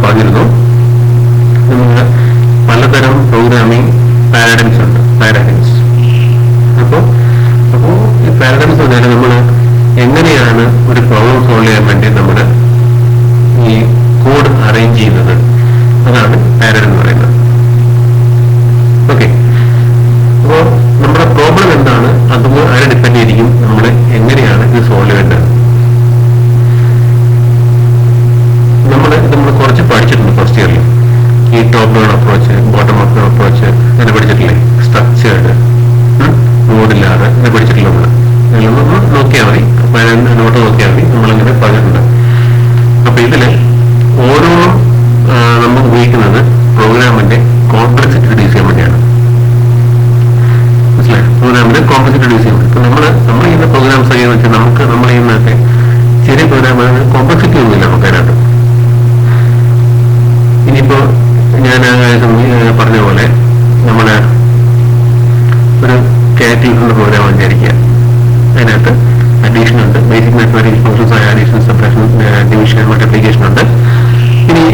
പറഞ്ഞിരുന്നു നമ്മൾ പലതരം പ്രോഗ്രാമിംഗ് പാരഡൈംസ് ഉണ്ട്. അപ്പോൾ ഈ പാരഡൈംസ് പറഞ്ഞാൽ നമ്മൾ എങ്ങനെയാണ് ഒരു പ്രോബ്ലം സോൾവ് ചെയ്യാൻ വേണ്ടി നമ്മൾ ഈ കോഡ് അറേഞ്ച് ചെയ്യുന്നത്, അതാണ് പാരഡൈം എന്ന് പറയുന്നത്. ഓക്കെ, അപ്പോൾ നമ്മുടെ പ്രോബ്ലം എന്താണ് അതുപോലെ അതിനെ ഡിപ്പെൻഡ് ചെയ്തിരിക്കും നമ്മൾ എങ്ങനെയാണ് ഇത് സോൾവ് ചെയ്യേണ്ടത്. നമ്മൾ കുറച്ച് പഠിച്ചിട്ടുണ്ട് ഫസ്റ്റ് ഇയറിൽ. ഈ top down approach, bottom up approach അങ്ങനെ പഠിച്ചിട്ടില്ലേ? സ്ട്രക്ചേർഡ്, മോഡില്ലാതെ അങ്ങനെ പഠിച്ചിട്ടില്ല. നമ്മൾ നോക്കിയാൽ മതി, നോട്ട് നോക്കിയാൽ മതി, നമ്മളിങ്ങനെ പറഞ്ഞിട്ടുണ്ട്. അപ്പൊ ഇതില് ഓരോന്നും നമ്മൾ ഉപയോഗിക്കുന്നത് പ്രോഗ്രാമിന്റെ കോംപ്ലക്സിറ്റി റിഡ്യൂസ് ചെയ്യാൻ വേണ്ടിയാണ്. മനസ്സിലായി? പ്രോഗ്രാമിന്റെ കോംപ്ലക്സിറ്റി റിഡ്യൂസ് ചെയ്യാൻ വേണ്ടി. ഇപ്പൊ നമ്മൾ ചെയ്യുന്ന പ്രോഗ്രാംസ് എന്ന് വെച്ചാൽ നമ്മൾ ചെയ്യുന്നതൊക്കെ ചെറിയ പ്രോഗ്രാമാണ്, കോംപ്ലക്സിറ്റി ഒന്നുമില്ല നമുക്ക് അതിനകത്ത്. ഇനിയിപ്പോ ഞാൻ പറഞ്ഞ പോലെ നമ്മുടെ ഒരു ക്രിയേറ്റീവ് പ്രോഗ്രാം വിചാരിക്കുക. അതിനകത്ത് അഡീഷൻ ഉണ്ട്, ബേസിക് മാത്തമാറ്റിക്സ് ഫംഗ്ഷൻസ് ആയ അഡീഷൻ, സബ്ട്രാക്ഷൻ, ഡിവിഷൻ, മൾട്ടിപ്ലിക്കേഷൻ ഉണ്ട്. ഇനി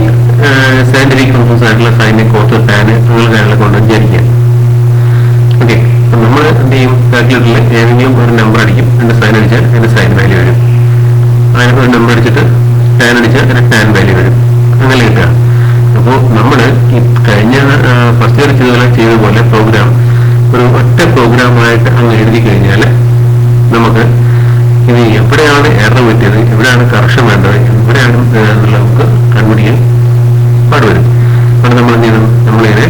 സയന്റിഫിക് ഫംഗ്ഷൻസ് ആയിട്ടുള്ള സൈന്, കോസ്, ടാൻ അങ്ങനെ കാര്യങ്ങളൊക്കെ ഉണ്ട് വിചാരിക്കുക. ഓക്കെ, അപ്പൊ നമ്മൾ എന്ത് ചെയ്യും? കാൽക്കുലേറ്ററിൽ ഏതെങ്കിലും ഒരു നമ്പർ അടിക്കും, അതിന്റെ സൈൻ അടിച്ചാൽ അതിന്റെ സൈൻ വാല്യൂ വരും. അതിന് ഒരു നമ്പർ അടിച്ചിട്ട് ടാൻ അടിച്ചാൽ അതിന്റെ ടാൻ വാല്യൂ വരും. അങ്ങനെ കിട്ടുക. അപ്പോൾ നമ്മൾ ഈ കഴിഞ്ഞ ഫസ്റ്റ് ഇയർ ചെയ്ത പോലെ പ്രോഗ്രാം ഒരു ഒറ്റ പ്രോഗ്രാമായിട്ട് അങ്ങ് എഴുതി കഴിഞ്ഞാൽ നമുക്ക് ഇനി എവിടെയാണ് എറർ പറ്റിയത്, എവിടെയാണ് കറക്ഷൻ വേണ്ടത്, എവിടെയാണ് എന്നുള്ള നമുക്ക് കണ്ടുപിടിക്കാൻ പാടുവരും. അതുകൊണ്ട് നമ്മൾ എന്ത് ചെയ്യണം? നമ്മളിതിനെ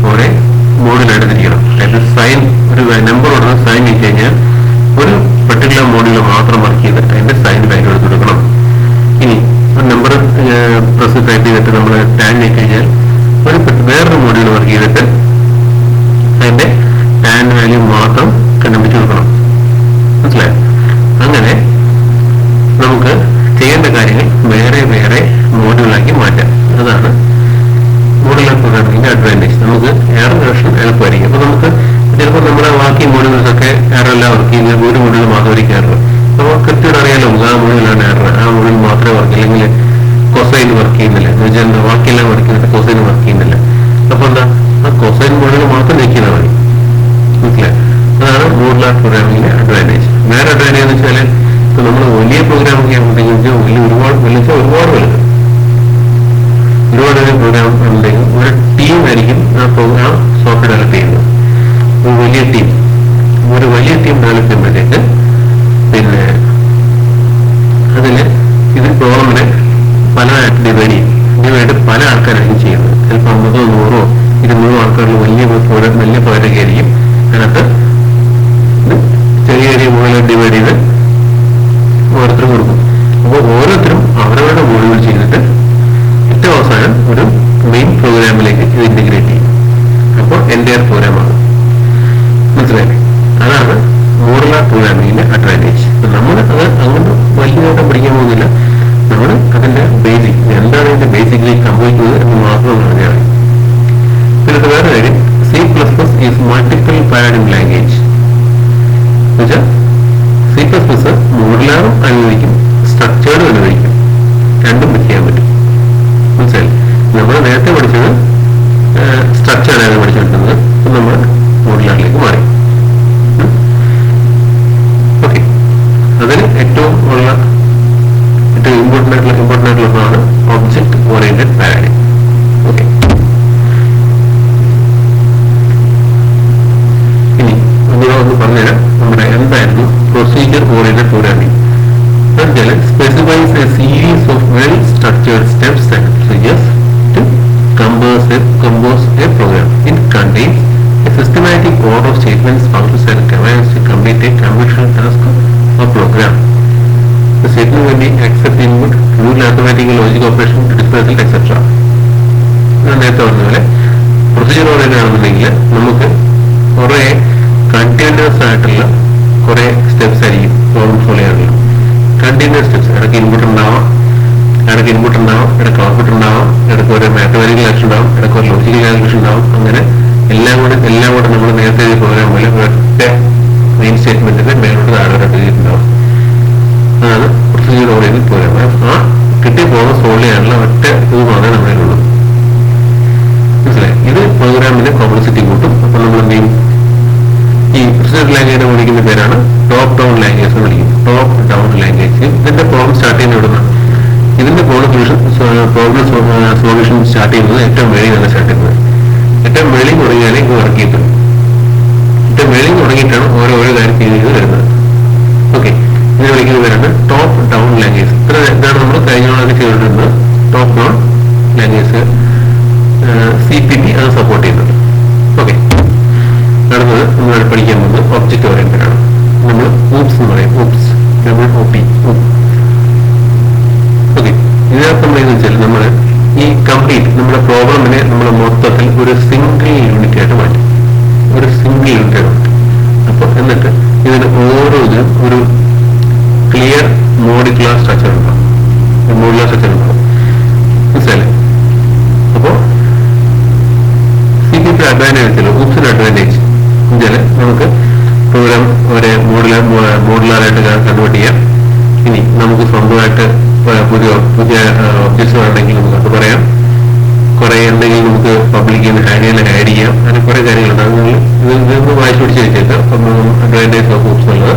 ഒരേ മോഡിലായിട്ട് തിരിക്കണം. അതായത് സൈൻ, ഒരു നമ്പർ കൊടുത്ത് സൈൻ ചെയ്ത് കഴിഞ്ഞാൽ ഒരു പെർട്ടിക്കുലർ മോഡിൽ മാത്രം വർക്ക് ചെയ്ത് അതിന്റെ സൈൻ വാല്യൂ എടുത്ത് കൊടുക്കണം. ഇനി ഒരു നമ്പർ പ്രസ് ടൈപ്പ് ചെയ്തിട്ട് നമ്മൾ ടാൻ ചെയ്ത് കഴിഞ്ഞാൽ വേറൊരു മോഡിൽ വർക്ക് ചെയ്തിട്ട് അതിന്റെ ടാൻ വാല്യൂ മാത്രം കണ്ടുപിടിച്ച് കൊടുക്കണം. മനസ്സിലായോ? അങ്ങനെ നമുക്ക് ചെയ്യേണ്ട കാര്യങ്ങൾ വേറെ വേറെ മോഡുകളാക്കി മാറ്റാം. അതാണ് മോഡുലർ പ്രോഗ്രാമിംഗിന്റെ അഡ്വാൻറ്റേജ്. നമുക്ക് എറർ റിഡക്ഷൻ എളുപ്പമായിരിക്കും. അപ്പൊ നമുക്ക് ചിലപ്പോൾ നമ്മുടെ ബാക്കി മോഡുകൾക്കൊക്കെ എറർ എല്ലാം വർക്ക് ചെയ്യുന്നത് ഒരു മോഡുകൾ മാത്രമായിരിക്കും എറർ. അപ്പോൾ കൃത്യമായിട്ട് അറിയാലോ ആ മോഡുകളാണ് എറർ, ആ മോഡുകൾ മാത്രമേ വർക്ക്, അല്ലെങ്കിൽ കൊസൈൻ വർക്ക് ചെയ്യുന്നില്ല എന്ന് വെച്ചാൽ ബാക്കിയെല്ലാം വർക്ക് ചെയ്യുന്നില്ല, കൊസൈൻ വർക്ക് ചെയ്യുന്നില്ല. അപ്പൊ എന്താ, ആ കൊസൈൻ മോഡുകൾ മാത്രം നിൽക്കുന്നത് മതി. മനസ്സിലായി? അതാണ് മോഡുലാർ പ്രോഗ്രാമിംഗിന്റെ അഡ്വാൻറ്റേജ്. വേറെ അഡ്വാൻറ്റേജ് എന്ന് വെച്ചാൽ ഇപ്പൊ നമ്മൾ വലിയ പ്രോഗ്രാമിംഗ് ചെയ്യുമ്പോഴത്തേക്കും ഒരുപാട് വലിയ പ്രോഗ്രാം ഉണ്ടെങ്കിൽ ഒരു ടീം ആയിരിക്കും ആ പ്രോഗ്രാം സോഫ്റ്റ്വെയർ ഡെവലപ്പ് ചെയ്യുന്നത്. ഒരു വലിയ ടീം ഡെവലപ്പ് ചെയ്യുമ്പോഴത്തേക്ക് പിന്നെ അതിന് ഇത് പ്രോഗ്രാമിനെ പലതായിട്ട് ഡിവൈഡ് പല ആൾക്കാരായിരിക്കും ചെയ്യുന്നത്. ചിലപ്പോൾ 50, 100, 200 ആൾക്കാരിൽ വലിയ പ്രോജക്റ്റ് ആയിരിക്കും. അതിനകത്ത് ചെറിയ മോഡുകൾ ഡിവൈഡ് ചെയ്ത് ഓരോരുത്തരും കൊടുക്കും. അപ്പോൾ ഓരോരുത്തരും അവരവരുടെ മോഡുകൾ ചെയ്തിട്ട് ഏറ്റവും അവസാനം ഒരു മെയിൻ പ്രോഗ്രാമിലേക്ക് ഇത് ഇന്റഗ്രേറ്റ് ചെയ്യും. അപ്പോൾ എൻ്റയർ പ്രോഗ്രാമാണ്. മനസ്സിലായി? അതാണ് മോഡുലാർ പ്രോഗ്രാമിംഗിന്റെ അഡ്വാൻറ്റേജ്. നമ്മൾ അത് അങ്ങനെ വലിയതായിട്ട് പഠിക്കാൻ പോകുന്നില്ല. നമ്മൾ അതിന്റെ ബേസിക് എന്താണ് ഇതിന്റെ ബേസിക്കലി സംഭവിക്കുന്നത് എന്ന് മാത്രം പറഞ്ഞാൽ മതി. പിന്നെ വേറെ കാര്യം, C++ is multiple paradigm language. എന്നുവെച്ചാൽ C++ മോഡുലാറും അനുവദിക്കും, സ്ട്രക്ചേർഡും അനുവദിക്കും, രണ്ടും ചെയ്യാൻ പറ്റും. മനസ്സിലായി? നമ്മൾ നേരത്തെ പഠിച്ചത് സ്ട്രക്ചേർഡാണ് പഠിച്ചുകൊണ്ടിരുന്നത്. അപ്പം നമ്മൾ മോഡുലാറിലേക്ക് മാറി. ഓക്കെ, അതിന് ഏറ്റവും ഇമ്പോർട്ടൻ്റ് ആയിട്ടുള്ളതാണ് ഒബ്ജക്ട് ഓറിയന്റഡ് പാരഡൈം. ഓക്കെ, ഇനി ഒന്ന് പറഞ്ഞുതരാം നമ്മുടെ എന്തായിരുന്നു procedure oriented programming. specifies a series of well-structured steps and procedures to compose a program. It contains a systematic order of statements, functions and commands to complete a conventional task or program. The statement will be accept input, rule arithmetic logic operation, display result, etc. നേരത്തെ പറഞ്ഞ പോലെ procedure oriented ആണെന്നുണ്ടെങ്കിൽ നമുക്ക് കുറെ continuous ആയിട്ടുള്ള കുറെ steps ആയിരിക്കും problem solve ചെയ്യാറുള്ളത്. കണ്ടിന്യൂസ് സ്റ്റെപ്സ്, ഇടയ്ക്ക് ഇൻപുട്ട് ഉണ്ടാവാം, ഇടയ്ക്ക് ഔട്ട്പുട്ട് ഉണ്ടാവാം, ഇടയ്ക്ക് ഒരു മാത്തമാറ്റിക്കൽ ആക്ഷൻ ഉണ്ടാവും, ഇടയ്ക്ക് ഒരു ലോജിക്കൽ കാൽക്കുലേഷൻ ഉണ്ടാവും. അങ്ങനെ എല്ലാം കൂടെ നമ്മൾ നേരത്തെ പ്രോഗ്രാം പോലെ ഒറ്റ മെയിൻ സ്റ്റേറ്റ്മെന്റിന്റെ മേലോട്ട് താഴോട്ട് ചെയ്തിട്ടുണ്ടാവും. അതാണ് പ്രൊസീജിയർ ഓറിയന്റഡ് പ്രോഗ്രാം. ആ കിട്ടിയ പ്രോബ്ലം സോൾവ് ചെയ്യാനുള്ള ഒറ്റ ഇത് മാത്രമേ നമ്മളിലുള്ളൂ. അതിന്റെ കോംപ്ലക്സിറ്റി കൂട്ടും. അപ്പോൾ നമ്മൾ എന്ത് ചെയ്യും, ഈ പ്രൊസീജിയർ ലാംഗ്വേജിനെ വിളിക്കുന്ന പേരാണ് ടോപ്പ് ഡൗൺ ലാംഗ്വേജ് എന്ന് വിളിക്കും. Top down language. ഇതിന്റെ പ്രോബ്ലം സ്റ്റാർട്ട് ചെയ്യുന്ന ഇവിടുന്ന്. ഇതിന്റെ പ്രോബ്ലം സൊല്യൂഷൻ സ്റ്റാർട്ട് ചെയ്യുന്നത് ഏറ്റവും വെളിയിൽ നിന്ന് സ്റ്റാർട്ട് ചെയ്യുന്നത്. ഏറ്റവും വെളിയിൽ തുടങ്ങിയാലേ ഇത് വർക്ക് ചെയ്യത്തുള്ളൂ. ഏറ്റവും വെളിയിൽ തുടങ്ങിയിട്ടാണ് ഓരോ കാര്യം ചെയ്ത് വരുന്നത്. ഓക്കെ, ഇതിനെ വിളിക്കുന്ന പേരാണ് ടോപ്പ് ഡൗൺ ലാംഗ്വേജ്. ഇതാണ് നമ്മൾ കഴിഞ്ഞ ചെയ്തിട്ടുള്ളത്. ടോപ്പ് ഡൗൺ ലാംഗ്വേജ് CPP അത് സപ്പോർട്ട് ചെയ്യുന്നത്. ഓക്കെ, നടന്നത് നമ്മൾ പഠിക്കാൻ പോകുന്നത് ഒബ്ജക്റ്റ് ഓറിയന്റഡ് ആണ്. നമ്മൾ ഊപ്സ് എന്ന് പറയും. Oops, OP. ഓക്കെ, ഇതിനകത്ത് നമ്മൾ എന്ന് വെച്ചാൽ നമ്മൾ ഈ കംപ്ലീറ്റ് നമ്മുടെ പ്രോബ്ലമിനെ നമ്മൾ മൊത്തത്തിൽ ഒരു സിംഗിൾ യൂണിറ്റ് ആയിട്ട് മാറ്റും. ഒരു സിംഗിൾ യൂണിറ്റ് ആയിട്ട് മാറ്റും. അപ്പോൾ എന്നിട്ട് ഇതിന് ഓരോ ഇതിനും ഒരു ക്ലിയർ മോഡിക്കുലർ സ്ട്രക്ചർ ഉണ്ടാവും. മോഡുലാർ സ്ട്രക്ചർ ഉണ്ടാവും. മനസ്സിലായില്ലേ? അപ്പോൾ CPP അഡ്വാൻറ്റേജ് വെച്ചല്ലോ. ഊപ്സിന് അഡ്വാൻറ്റേജ് എന്നുവെച്ചാൽ നമുക്ക് പ്രോഗ്രാം ഒരേ മോഡുലാറായിട്ട് കൺവേർട്ട് ചെയ്യാം. ഇനി നമുക്ക് സ്വന്തമായിട്ട് പുതിയ ഒബ്ജക്ട്സ് വേണമെങ്കിൽ നമുക്ക് അത് പറയാം. കുറെ എന്തെങ്കിലും നമുക്ക് പബ്ലിക് ആഡ് ചെയ്യാം. അങ്ങനെ കുറെ കാര്യങ്ങളുണ്ട്. ഇത് വായിച്ചു പിടിച്ച് വെച്ചേക്കാം. അഡ്വാൻറ്റേജ് ഓഫ് ഊപ്സ് ഉള്ളത്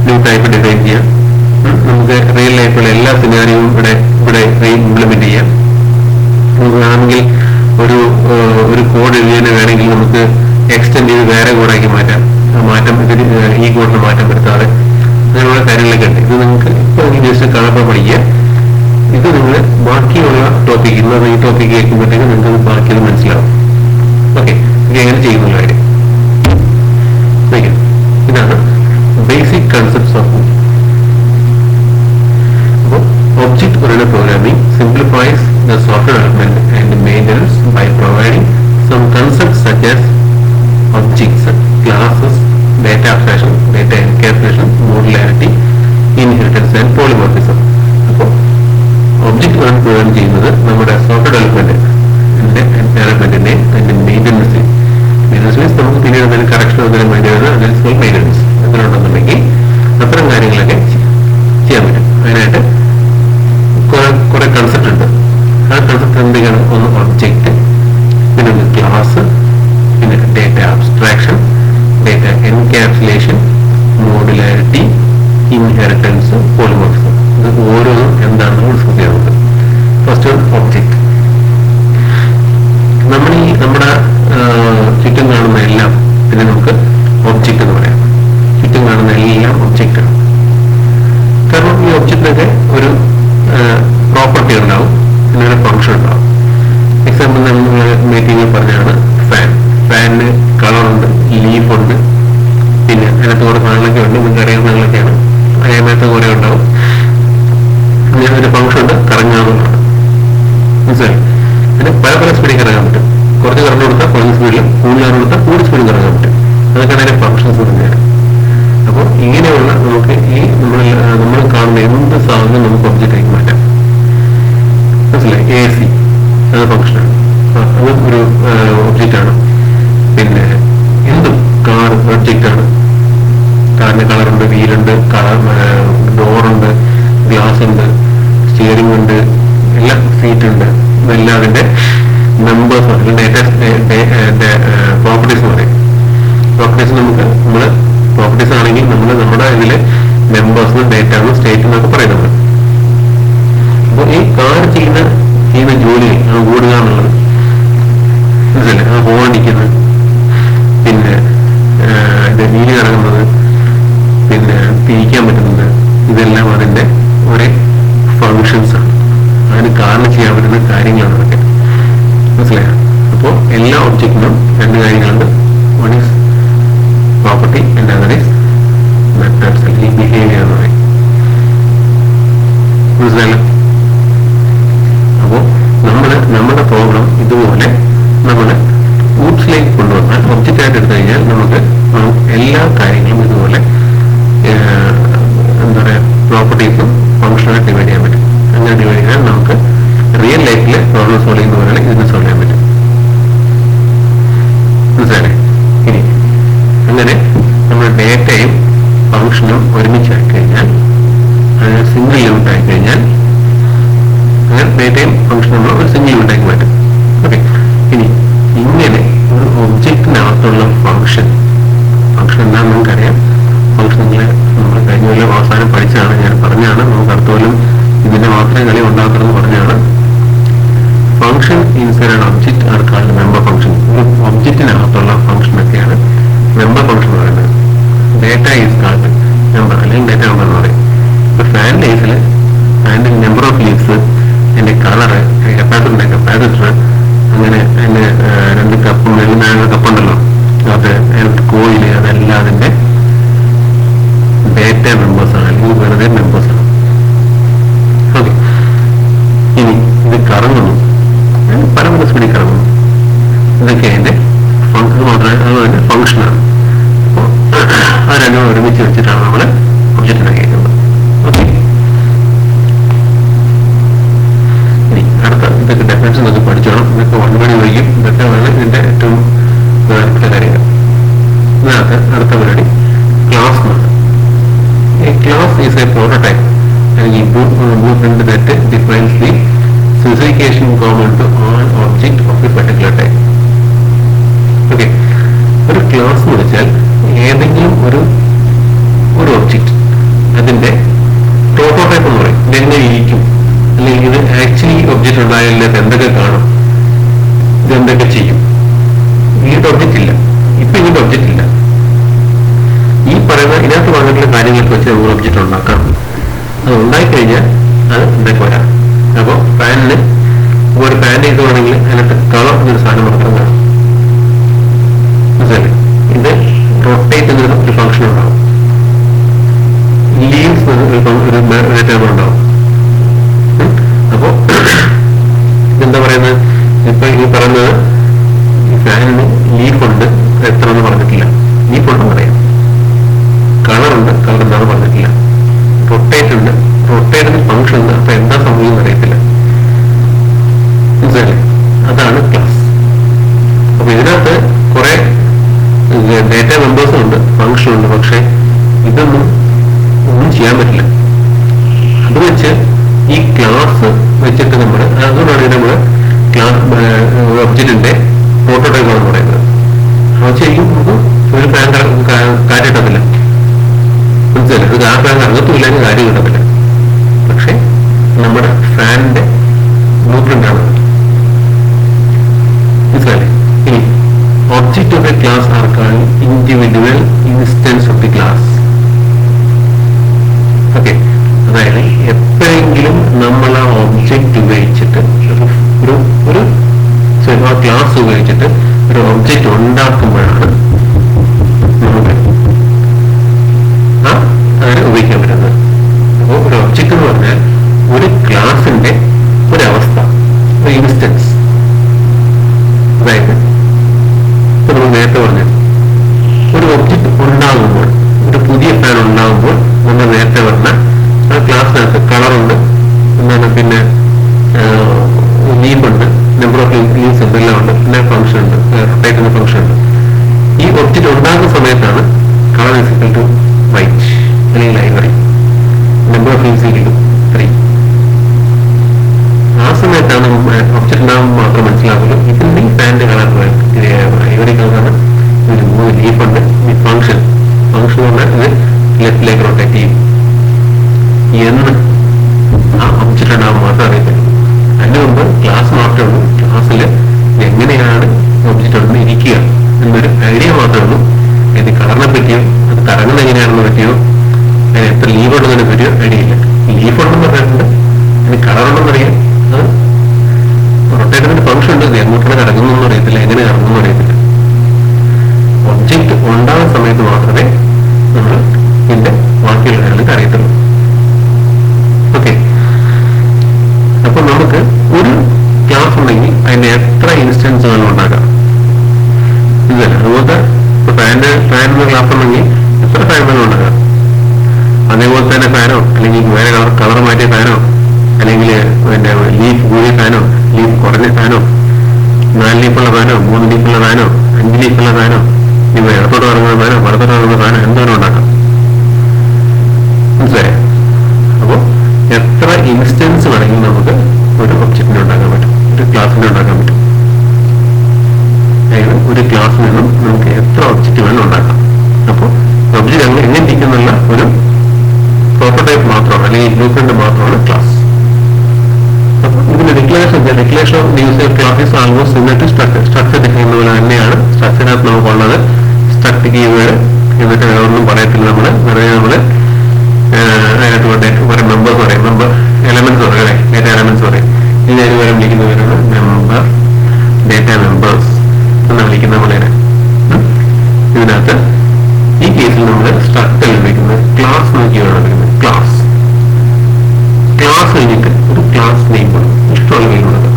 ന്യൂ ടൈപ്പ് ഡിസൈൻ ചെയ്യാം. നമുക്ക് റിയൽ ലൈഫിലുള്ള എല്ലാ സിനാരിയും ഇവിടെ ഇംപ്ലിമെന്റ് ചെയ്യാം. നമുക്ക് വേണമെങ്കിൽ ഒരു കോഡ് എഴുതിയതിനെ വേണമെങ്കിൽ നമുക്ക് എക്സ്റ്റെൻഡ് ചെയ്ത് വേറെ കോഡാക്കി മാറ്റാം. ഈ കോഡിന് മാറ്റം വരുത്താതെ അങ്ങനെയുള്ള കാര്യങ്ങളൊക്കെ ഉണ്ട്. ഇത് നിങ്ങൾക്ക് ഇപ്പോൾ ജസ്റ്റ് കാണുമ്പോൾ പഠിക്കുക. ഇത് നിങ്ങൾ ബാക്കിയുള്ള ടോപ്പിക് ഇന്നത് ഈ ടോപ്പിക് കേൾക്കുമ്പോഴത്തേക്ക് നിങ്ങൾക്ക് ബാക്കിയത് മനസ്സിലാവും. ഓക്കെ, ഇത് എങ്ങനെ ചെയ്യുന്ന കാര്യം ഇതാണ് basic concepts of Object oriented programming simplifies the software development and maintenance by providing some concepts such as objects, classes, data abstraction, data encapsulation, modularity, inheritance and polymorphism. അപ്പോൾ ഒബ്ജക്റ്റ് oriented പ്രോഗ്രാം ചെയ്യുന്നത് നമ്മുടെ software ഡെവലപ്മെന്റിനെ അതിന്റെ maintenance means നമുക്ക് പിന്നീട് എന്തെങ്കിലും correction എന്തെങ്കിലും വേണ്ടി വരുന്നത് അതിന് മെയിൻ്റനൻസ് എന്തിനുണ്ടെന്നുണ്ടെങ്കിൽ അത്തരം കാര്യങ്ങളൊക്കെ ചെയ്യാൻ പറ്റും. അതിനായിട്ട് കുറെ കൺസെപ്റ്റ് ഉണ്ട്. ആ കൺസെപ്റ്റ് എന്തൊക്കെയാണ്? ഒന്ന് ഒബ്ജക്റ്റ്, പിന്നെ ഒന്ന് ക്ലാസ്, പിന്നെ data abstraction, data encapsulation, modularity, inheritance, polymorphism. ഇത് ഓരോന്നും എന്താണെന്ന് ഡിസ്കസ് ചെയ്യുന്നത്. First object. നമ്മുടെ ചുറ്റും കാണുന്ന എല്ലാം പിന്നെ നമുക്ക് ഒബ്ജക്റ്റ് എന്ന് പറയാം. ചുറ്റും കാണുന്ന എല്ലാം ഒബ്ജക്റ്റാണ്. കാരണം ഈ ഒബ്ജക്റ്റിനൊക്കെ ഒരു പ്രോപ്പർട്ടി ഉണ്ടാവും, പിന്നെ ഒരു ഫംഗ്ഷൻ ഉണ്ടാവും. എക്സാമ്പിൾ നമ്മൾ മീറ്റിംഗിൽ പറഞ്ഞാണ് ഫാനിന് കളറുണ്ട്, ലീഫുണ്ട്, പിന്നെ അതിനകത്ത് കുറെ സാധനങ്ങളൊക്കെ ഉണ്ട്. നിങ്ങൾക്ക് അറിയാവുന്ന സാധനങ്ങളൊക്കെയാണ്. അതിനകത്ത് കുറെ ഉണ്ടാവും. അങ്ങനെ ഒരു ഫംഗ്ഷൻ ഉണ്ട്, കറങ്ങാവുന്നതാണ്. മനസ്സിലായി? പിന്നെ പല സ്പീഡിൽ കറങ്ങാൻ പറ്റും. കുറച്ച് കറണ്ട് കൊടുത്താൽ കുറച്ച് സ്പീഡിലും, കൂടുതൽ കറണ്ട് കൊടുത്താൽ കൂടുതൽ സ്പീഡിൽ കറങ്ങാൻ പറ്റും. അതൊക്കെയാണ് അതിന്റെ ഫംഗ്ഷൻസ് തന്നെയാണ്. അപ്പോൾ ഇങ്ങനെയുള്ള നമുക്ക് ഈ നമ്മൾ കാണുന്ന എന്ത് സാധനം നമുക്ക് ഒബ്ജക്റ്റായി മാറ്റാം. മനസ്സിലായി? AC അത് ഫംഗ്ഷനാണ്, അത് ഒരു ഒബ്ജക്റ്റാണ്. പിന്നെ എന്തും കാർ ഒബ്ജക്റ്റാണ്. കാറിന്റെ കളറുണ്ട്, വീലുണ്ട്, ഡോറുണ്ട്, ഗ്ലാസ് ഉണ്ട്, സ്റ്റിയറിംഗ് ഉണ്ട്, എല്ലാം സീറ്റ് ഉണ്ട്. ഇതെല്ലാം അതിന്റെ മെമ്പേഴ്സ് പ്രോപ്പർട്ടീസ് പറയും. പ്രോപ്പർട്ടീസ് നമ്മൾ പ്രോപ്പർട്ടീസ് ആണെങ്കിൽ നമ്മുടെ ഇതില് മെമ്പേഴ്സ്, ഡേറ്റ, സ്റ്റേറ്റ് എന്നൊക്കെ പറയുന്നത്. അപ്പോൾ ഈ കാർ ചെയ്യുന്ന ജോലി ഓടുക എന്നുള്ളത്, മനസ്സിലെ ആ ഹോൺ അടിക്കുന്നത്, പിന്നെ ഇത് വീല് കറങ്ങുന്നത്, പിന്നെ തിരിക്കാൻ പറ്റുന്നത്, ഇതെല്ലാം അതിന്റെ ഒരേ ഫങ്ഷൻസ് ആണ്. അതിന് കാരണം ചെയ്യാൻ പറ്റുന്ന കാര്യങ്ങളാണ് അതൊക്കെ. മനസ്സിലായോ? അപ്പോൾ എല്ലാ ഒബ്ജക്റ്റിനും രണ്ട് കാര്യങ്ങളുണ്ട്. One is property and other is methods, അല്ലെങ്കിൽ ബിഹേവിയർ എന്ന് പറയും. മനസ്സിലായല്ലോ? അപ്പോൾ നമ്മുടെ പ്രോബ്ലം ഇതുപോലെ നമ്മൾ ഊപ്സിലേക്ക് കൊണ്ടുവന്നാൽ, ഒബ്ജക്റ്റ് ആയിട്ട് എടുത്തു കഴിഞ്ഞാൽ നമുക്ക് എല്ലാ കാര്യങ്ങളും ഇതുപോലെ എന്താ പറയുക, പ്രോപ്പർട്ടീസും ഫംഗ്ഷനായിട്ട് ഡിവൈഡ് ചെയ്യാൻ പറ്റും. അങ്ങനെ ഡിവൈഡ് ചെയ്യാൻ നമുക്ക് റിയൽ ലൈഫിലെ പ്രോബ്ലം സോൾവ് ചെയ്യുന്ന പോലെ ഇതിന് സോൾവ് ചെയ്യാൻ പറ്റും. മനസ്സിലായേ? ഇനി അങ്ങനെ നമ്മുടെ ഡേറ്റയും ഫംഗ്ഷനും ഒരുമിച്ചായി കഴിഞ്ഞാൽ, അതിന് സിംഗിൾ യൂണിറ്റ് ആയി കഴിഞ്ഞാൽ, അങ്ങനെ ഡേറ്റയും ഫംഗ്ഷനും നമ്മൾ ഒരു സിംഗിൾ യൂണിറ്റാക്കി മാറ്റും. ഓക്കെ, ഇനി ഇങ്ങനെ inside an object are called member function. ഒരു ഒബ്ജക്റ്റിനകത്തുള്ള ഫംഗ്ഷൻ ഒക്കെയാണ് മെമ്പർ ഫംഗ്ഷൻ എന്ന് പറയുന്നത്. ഡേറ്റ ഈസ് കാൾഡ് മെമ്പർ അല്ലെങ്കിൽ ഡേറ്റ മെമ്പർ എന്ന് പറയും. ഇപ്പൊ ഫാനിന്റെ കേസിൽ ഫാനിന്റെ നമ്പർ ഓഫ് ലീവ്സ്, അതിന്റെ കളറ്, കപ്പാസിറ്ററിന്റെ കപ്പാസിറ്റർ, അങ്ങനെ അതിന്റെ 2 കപ്പും വെള്ളുന്ന കപ്പുണ്ടല്ലോ, അത് കോയില്, അതെല്ലാം അതിന്റെ ഡേറ്റ മെമ്പേഴ്സാണ് അല്ലെങ്കിൽ വെറുതെ മെമ്പേഴ്സാണ്. ഓക്കെ, ഇനി ഇത് കറങ്ങുന്നു, പല പല സ്പീഡിൽ കറങ്ങുന്നു. ഇതൊക്കെ അതിന്റെ ഫംഗ്ഷൻ മാത്രമേ, അതുപോലെ ഫംഗ്ഷനാണ്. അപ്പോൾ ആ രണ്ടും ഒരുമിച്ച് വെച്ചിട്ടാണ് നമ്മൾ ഒബ്ജക്റ്റ് ഉണ്ടാക്കിയിരിക്കുന്നത്. ഓക്കെ, ഇനി അടുത്ത ഇതൊക്കെ ഡെഫിനേഷൻ നമുക്ക് പഠിച്ചോണം. ഇതൊക്കെ വൺപടി വഴിക്കും. ഇതൊക്കെ ആണ് ഇതിന്റെ ഏറ്റവും പ്രധാനപ്പെട്ട കാര്യങ്ങൾ. ഇതിനകത്ത് അടുത്ത പരിപാടി ക്ലാസ് എന്നാണ്. A class is a prototype and a blueprint that defines the specification common to all object of a particular type. Okay, ഒരു ക്ലാസ് എന്ന് വെച്ചാൽ ഏതെങ്കിലും ഒരു ഒബ്ജക്റ്റ്, അതിന്റെ പ്രോട്ടോടൈപ്പ് എന്ന് പറയും. ഇതെങ്ങനെ ഇരിക്കും, അല്ലെങ്കിൽ ഇത് ആക്ച്വലി ഒബ്ജക്റ്റ് ഉണ്ടായാൽ ഇത് എന്തൊക്കെ കാണും, ഇതെന്തൊക്കെ ചെയ്യും. ഇങ്ങനത്തെ ഒബ്ജക്റ്റ് ഇല്ല, ഇപ്പൊ ഇങ്ങനത്തെ ഒബ്ജക്റ്റ് ഇല്ല. ഈ പറയുന്ന ഇതിനകത്ത് പറഞ്ഞിട്ടുള്ള കാര്യങ്ങൾക്ക് വെച്ച് നമ്മൾ ഒബ്ജക്റ്റ് ഉണ്ടാക്കാം. അത് ഉണ്ടായിക്കഴിഞ്ഞാൽ അത് എന്തൊക്കെ വരാം. അപ്പോൾ ഫാനിന് ഒരു ഫാൻ്റെ ഇത് വേണമെങ്കിൽ അതിനകത്ത് കളർ എന്നൊരു സാധനം മാത്രം കാണും. മനസ്സിലായി? ഇത് റൊട്ടേറ്റ് എന്നൊരു ഫംഗ്ഷൻ ഉണ്ടാവും. ലീവ്സ് ഒരു ഡേറ്റ ഉണ്ടാവും. അപ്പോ എന്താ പറയുന്നത്, ഇപ്പൊ ഈ പറയുന്നത് ഫാനിന് ലീഫുണ്ട്, എത്ര എന്ന് പറഞ്ഞിട്ടില്ല. ലീഫുണ്ടെന്ന് പറയാം. കളറുണ്ട്, കളർ എന്താണെന്ന് പറഞ്ഞിട്ടില്ല. റൊട്ടേറ്റ് ഉണ്ട്, റൊട്ടേറ്റിന് ഫംഗ്ഷൻ ഉണ്ട്. അപ്പൊ എന്താ സംഭവിക്കുന്നത് അറിയത്തില്ല. മനസ്സിലായില്ലേ? അതാണ് ക്ലാസ്. അപ്പൊ ഇതിനകത്ത് കുറെ ഡേറ്റ മെമ്പേഴ്സും ഉണ്ട്, ഫംഗ്ഷൻ ഉണ്ട്. പക്ഷെ ഇതൊന്നും ചെയ്യാൻ പറ്റില്ല. അത് വെച്ച് ഈ ക്ലാസ് വെച്ചിട്ട് നമ്മൾ, അതുകൊണ്ടാണ് നമ്മൾ ക്ലാസ് ഒബ്ജക്റ്റിന്റെ പ്രോട്ടോടൈപ്പ് എന്ന് പറയുന്നത്. അത് ശരിക്കും നമുക്ക് ഒരു ഫാൻ കാര്യം കിട്ടത്തില്ല. മനസ്സിലായി? അത് ആ ഫാൻ കറങ്ങത്തുമില്ലെങ്കിൽ കാര്യം കിട്ടത്തില്ല. പക്ഷെ നമ്മുടെ ഫാനിന്റെ ബ്ലൂപ്രിന്റ് ആണ്. മനസ്സിലായി? ഇനി object of A class are called individual instance of the class. Okay, അതായത് എപ്പോഴെങ്കിലും നമ്മൾ ആ ഒബ്ജക്റ്റ് ഉപയോഗിച്ചിട്ട് ഒരു ക്ലാസ് ഉപയോഗിച്ചിട്ട് ഒരു ഒബ്ജക്റ്റ് ഉണ്ടാക്കുമ്പോഴാണ് നമുക്ക് അങ്ങനെ ഉപയോഗിക്കാൻ പറ്റുന്നത്. അപ്പോൾ ഒരു ഒബ്ജക്റ്റ് എന്ന് പറഞ്ഞാൽ ഒരു ക്ലാസിന്റെ ഒരവസ്ഥ, ഒരു ഇൻസ്റ്റൻസ്. അതായത് ഇപ്പൊ നമ്മൾ നേരത്തെ പറഞ്ഞു, ഒരു ഒബ്ജക്റ്റ് ഉണ്ടാകുമ്പോൾ, ഒരു പുതിയ ഫാൻ ഉണ്ടാകുമ്പോൾ നമ്മൾ നേരത്തെ പറഞ്ഞ ആ ക്ലാസ്സിനകത്ത് കളറുണ്ട്, എന്താണ്, പിന്നെ ലീഫുണ്ട്, നമ്പർ ഓഫ് ലീവ്സ് ഉണ്ട്, എല്ലാം ഉണ്ട്, പിന്നെ ഫംഗ്ഷൻ ഉണ്ട്, റൊട്ടേറ്റ് എന്ന ഫംഗ്ഷൻ ഉണ്ട്. ഈ ഒബ്ജക്റ്റ് ഉണ്ടാകുന്ന സമയത്താണ് colour is equal to white അല്ലെങ്കിൽ library, number of leaves equal to 3. ആ സമയത്താണ് ഒബ്ജക്റ്റ് ഉണ്ടാകുമ്പോൾ മാത്രം മനസ്സിലാവുള്ളൂ ഇതിന്റെ ഈ ഫാനിന്റെ കളർ ലൈബ്രറി കളറാണ്. ഒരു 3 ലീഫുണ്ട്. ഈ ഫംഗ്ഷൻ പറഞ്ഞാൽ ഇത് ലെഫ്റ്റിലേക്ക് റൊട്ടേറ്റ് ചെയ്യും എന്ന് ആ ഒബ്ജക്റ്റ് ഉണ്ടാകുമ്പോൾ മാത്രം അറിയത്തില്ല. അതിന് മുമ്പ് ക്ലാസ് മാത്രമേ ഉള്ളൂ. ക്ലാസ്സിൽ എങ്ങനെയാണ് ഒബ്ജക്റ്റ് ഒന്ന് ഇരിക്കുക എന്നൊരു ഐഡിയ മാത്രമേ ഉള്ളൂ. അതിന് കളറിനെ പറ്റിയോ അത് കറങ്ങുന്ന എങ്ങനെയാണെന്ന് പറ്റിയോ അതിന് എത്ര ലീവ് ഉണ്ടെന്നതിനെ പറ്റിയോ ഐഡിയ ഇല്ല. ലീഫ് ഉണ്ടെന്ന് പറഞ്ഞിട്ടുണ്ട്, അതിന് കളറുണ്ടെന്ന് അറിയാം. അത് റൊട്ടേറ്ററിന്റെ ഫംഗ്ഷൻ ഉണ്ട്, എങ്ങോട്ടാണ് കറങ്ങുന്നതെന്ന് അറിയത്തില്ല, എങ്ങനെ കറങ്ങുന്നു അറിയത്തില്ല. ഒബ്ജക്റ്റ് ഉണ്ടാകുന്ന സമയത്ത് മാത്രമേ നമ്മൾ ഇതിന്റെ ബാക്കിയുള്ള കാര്യങ്ങൾക്ക് അറിയത്തുള്ളൂ. ഓക്കെ, അപ്പൊ നമുക്ക് ഒരു ക്ലാസ് ഉണ്ടെങ്കിൽ അതിന്റെ എത്ര ഇൻസ്റ്റൻസുകളും ഉണ്ടാക്കാം. ഇതല്ല, അതുപോലത്തെ ഇപ്പൊ ഫാനിന്റെ ക്ലാസ് ഉണ്ടെങ്കിൽ എത്ര ഫാനുകളും ഉണ്ടാക്കാം. അതേപോലെ തന്നെ ഫാനോ അല്ലെങ്കിൽ വേറെ കളർ മാറ്റിയ ഫാനോ അല്ലെങ്കിൽ പിന്നെ ലീഫ് കൂടിയ ഫാനോ ലീഫ് കുറഞ്ഞ ഫാനോ 4 ലീഫുള്ള ഫാനോ 3 ലീഫുള്ള ഫാനോ 5 ലീഫുള്ള ഫാനോ ഇവ ഇടത്തോട്ട് ഇറങ്ങുന്ന ഫാനോ വലത്തോട്ട് ഇറങ്ങുന്ന ഫാനോ എന്തായാലും ഉണ്ടാക്കാം. മനസ്സിലായോ? അപ്പോൾ എത്ര ഇൻസ്റ്റൻസ് വേണമെങ്കിൽ നമുക്ക് ഒരു ഒബ്ജക്റ്റിനെ ഉണ്ടാക്കാൻ പറ്റും, ഒരു ക്ലാസ്സിനെ ഉണ്ടാക്കാൻ പറ്റും. അതായത് ഒരു ക്ലാസ്സിൽ നിന്നും നമുക്ക് എത്ര ഒബ്ജക്റ്റ് വേണം ഉണ്ടാക്കാം. അപ്പോൾ ഒബ്ജക്റ്റ് എങ്ങനെ ഇരിക്കുന്നുള്ള ഒരു പ്രോട്ടോടൈപ്പ് മാത്രമാണ് അല്ലെങ്കിൽ ബ്ലൂപ്രിന്റ് മാത്രമാണ് ക്ലാസ്. ഇതിന്റെ declaration of user class is almost similar to structure define പോലെ തന്നെയാണ് സ്ട്രക്ചറിനകത്ത് നമുക്കുള്ളത്. സ്ട്രക്ട് കീവേഡ് എന്നിട്ട് വേറൊന്നും പറയത്തില്ല നമ്മള്, വെറുതെ നമ്മള് അതിനകത്ത് കുറെ മെമ്പേഴ്സ് പറയും, മെമ്പർ എലമെന്റ്സ് പറയും അല്ലെ, ഡേറ്റ എലമെന്റ്സ് പറയും. ഇതിന് വരെ വിളിക്കുന്നവരാണ് മെമ്പർ ഡേറ്റ മെമ്പേഴ്സ് എന്ന് വിളിക്കുന്ന നമ്മളതിനെ. ഇതിനകത്ത് ഈ കേസിൽ നമ്മൾ സ്ട്രക്ചറിൽ വിളിക്കുന്നത് ക്ലാസ് നോക്കിയാണ് വിളിക്കുന്നത്. ക്ലാസ് കഴിഞ്ഞിട്ട് ഒരു ക്ലാസ് നെയിം കൊടുക്കും, ഇഷ്ടമുള്ള നെയിം കൊടുക്കുക.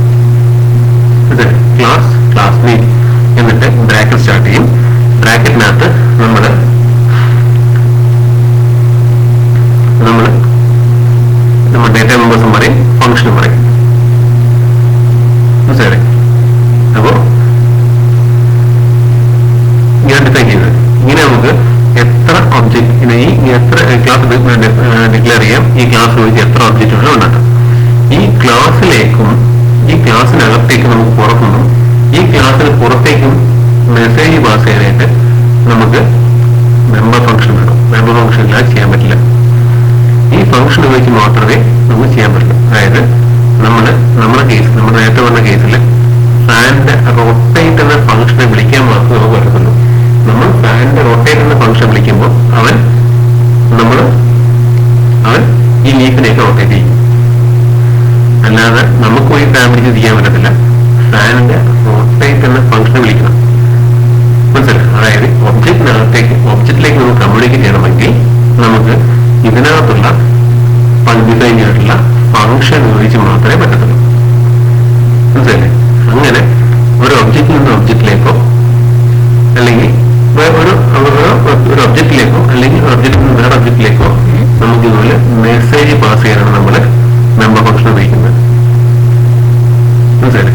ക്ലാസ് നെയിം എന്നിട്ട് ബ്രാക്കറ്റ് സ്റ്റാർട്ട് ചെയ്യും. ബ്രാക്കറ്റിനകത്ത് നമ്മുടെ ഡേറ്റ മെമ്പേഴ്സും പറയും, ഫംഗ്ഷനും പറയും. മനസ്സിലായി? അപ്പോ ഞാൻ ഡിഫൈൻ ചെയ്തത് ഇങ്ങനെ നമുക്ക് എത്ര ഒബ്ജക്ട് ഈ എത്ര ക്ലാസ് ഡിക്ലെയർ ചെയ്യാം. ഈ ക്ലാസ് ഉപയോഗിച്ച് എത്ര ഒബ്ജക്റ്റുകളും ഉണ്ടാക്കാം. ഈ ക്ലാസ്സിലേക്കും ഈ ക്ലാസ്സിനകത്തേക്കും നമുക്ക് പുറത്തുനിന്നും ഈ ക്ലാസ്സിന് പുറത്തേക്കും മെസ്സേജ് പാസ് ചെയ്യാനായിട്ട് നമുക്ക് മെമ്പർ ഫംഗ്ഷൻ വേണം. മെമ്പർ ഫംഗ്ഷൻ ഇല്ലാതെ ചെയ്യാൻ പറ്റില്ല. ഈ ഫംഗ്ഷൻ ഉപയോഗിച്ച് മാത്രമേ നമുക്ക് ചെയ്യാൻ പറ്റുള്ളൂ. അതായത് നമ്മുടെ കേസ്, നമ്മൾ നേരത്തെ പറഞ്ഞ കേസിൽ ഫാനിന്റെ റൊട്ടേറ്റ് എന്ന ഫംഗ്ഷനെ വിളിക്കാൻ മാത്രമേ നമുക്ക് പറ്റത്തുള്ളൂ. നമ്മൾ ഫാനിന്റെ റൊട്ടേറ്റ് എന്ന ഫംഗ്ഷൻ വിളിക്കുമ്പോൾ അവൻ ഈ ലീഫിനെയൊക്കെ റൊട്ടേറ്റ് ചെയ്യും. അല്ലാതെ നമുക്ക് പോയി ഫാൻ പിടിച്ച് ചെയ്യാൻ പറ്റത്തില്ല. ഫാനിന്റെ റൊട്ടേറ്റ് എന്ന ഫംഗ്ഷനെ വിളിക്കണം. മനസ്സിലായി? അതായത് ഒബ്ജക്റ്റിലേക്ക് നമുക്ക് കമ്മ്യൂണിക്കേറ്റ് ചെയ്യണമെങ്കിൽ നമുക്ക് ഇതിനകത്തുള്ള ഡിഫൈൻ ചെയ്തിട്ടുള്ള ഫംഗ്ഷൻ ഉപയോഗിച്ച് മാത്രമേ പറ്റത്തുള്ളൂ. മനസ്സിലായില്ലേ? അങ്ങനെ ഒരു ഒബ്ജക്റ്റിൽ നിന്ന് ഒബ്ജക്റ്റിലേക്കോ അല്ലെങ്കിൽ ഒരു ഒബ്ജക്റ്റിലേക്കോ അല്ലെങ്കിൽ ഒബ്ജക്റ്റിൽ നിന്ന് വേറെ ഒബ്ജക്റ്റിലേക്കോ നമുക്ക് ഇതുപോലെ മെസ്സേജ് പാസ് ചെയ്യാനാണ് നമ്മൾ മെമ്പർ ഫംഗ്ഷൻ ഉപയോഗിക്കുന്നത്. മനസ്സിലായില്ലേ?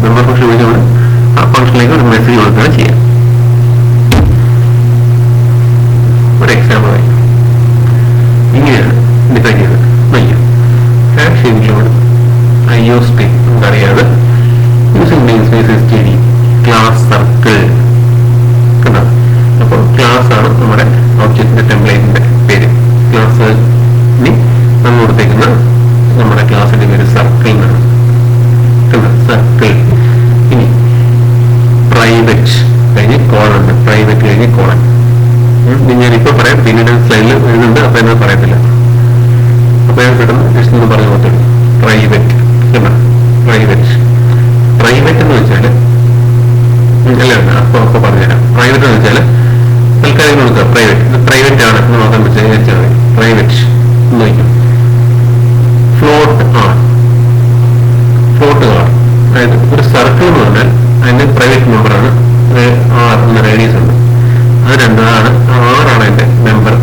മെമ്പർ ഫംഗ്ഷൻ ഉപയോഗിച്ചുകൊണ്ട് ആ ഫംഗ്ഷനിലേക്ക് ഒരു മെസ്സേജ് കൊടുക്കുകയാണ് ചെയ്യാം. ഒരു എക്സാമ്പിൾ ആയി ഇങ്ങനെയാണ് ഡിഫൈൻ ചെയ്തത്. ഹാഷ് ഇൻക്ലൂഡ് IOSP നമുക്കറിയാതെ using namespace STD class circle കണ്ടോ. അപ്പോൾ ക്ലാസ് ആണ് നമ്മുടെ ഒബ്ജക്റ്റിന്റെ ടെംപ്ലേറ്റിന്റെ പേര്. ക്ലാസ് നമ്മൾ കൊടുത്തേക്കുന്ന നമ്മുടെ ക്ലാസിന്റെ പേര് സർക്കിൾ എന്നാണ്. കണ്ടോ, സർക്കിൾ. ഇനി പ്രൈവറ്റ് കഴിഞ്ഞ് കോളൻ, പ്രൈവറ്റ് കഴിഞ്ഞ് കോളൻ. ഞാനിപ്പോ പറയാം, പിന്നീട് സ്ലൈഡിൽ എഴുതുന്നുണ്ട്, അപ്പൊ എന്നത് പറയത്തില്ല. അപ്പൊ ഞാൻ പെട്ടെന്ന് ജസ്റ്റ് ഒന്ന് പറഞ്ഞു കൊടുത്തിട്ടുണ്ട്. പ്രൈവറ്റ് എന്ന് വെച്ചാല് അപ്പൊ പറഞ്ഞുതരാം. പ്രൈവറ്റ് എന്ന് വെച്ചാല് തൽക്കാലം കൊടുക്കുക പ്രൈവറ്റ് ആണ് എന്ന് നോക്കാൻ വിചാരിച്ചാൽ മതി. പ്രൈവറ്റ് എന്ന് വയ്ക്കും. ഫ്ലോട്ട് ആർ, അതായത് ഒരു സർക്കിൾ എന്ന് പറഞ്ഞാൽ അതിന്റെ പ്രൈവറ്റ് മെമ്പറാണ് ആർ എന്ന റേഡിയസ് ഉണ്ട്. അത് രണ്ടാണ്, ആറാണ് അതിന്റെ മെമ്പർ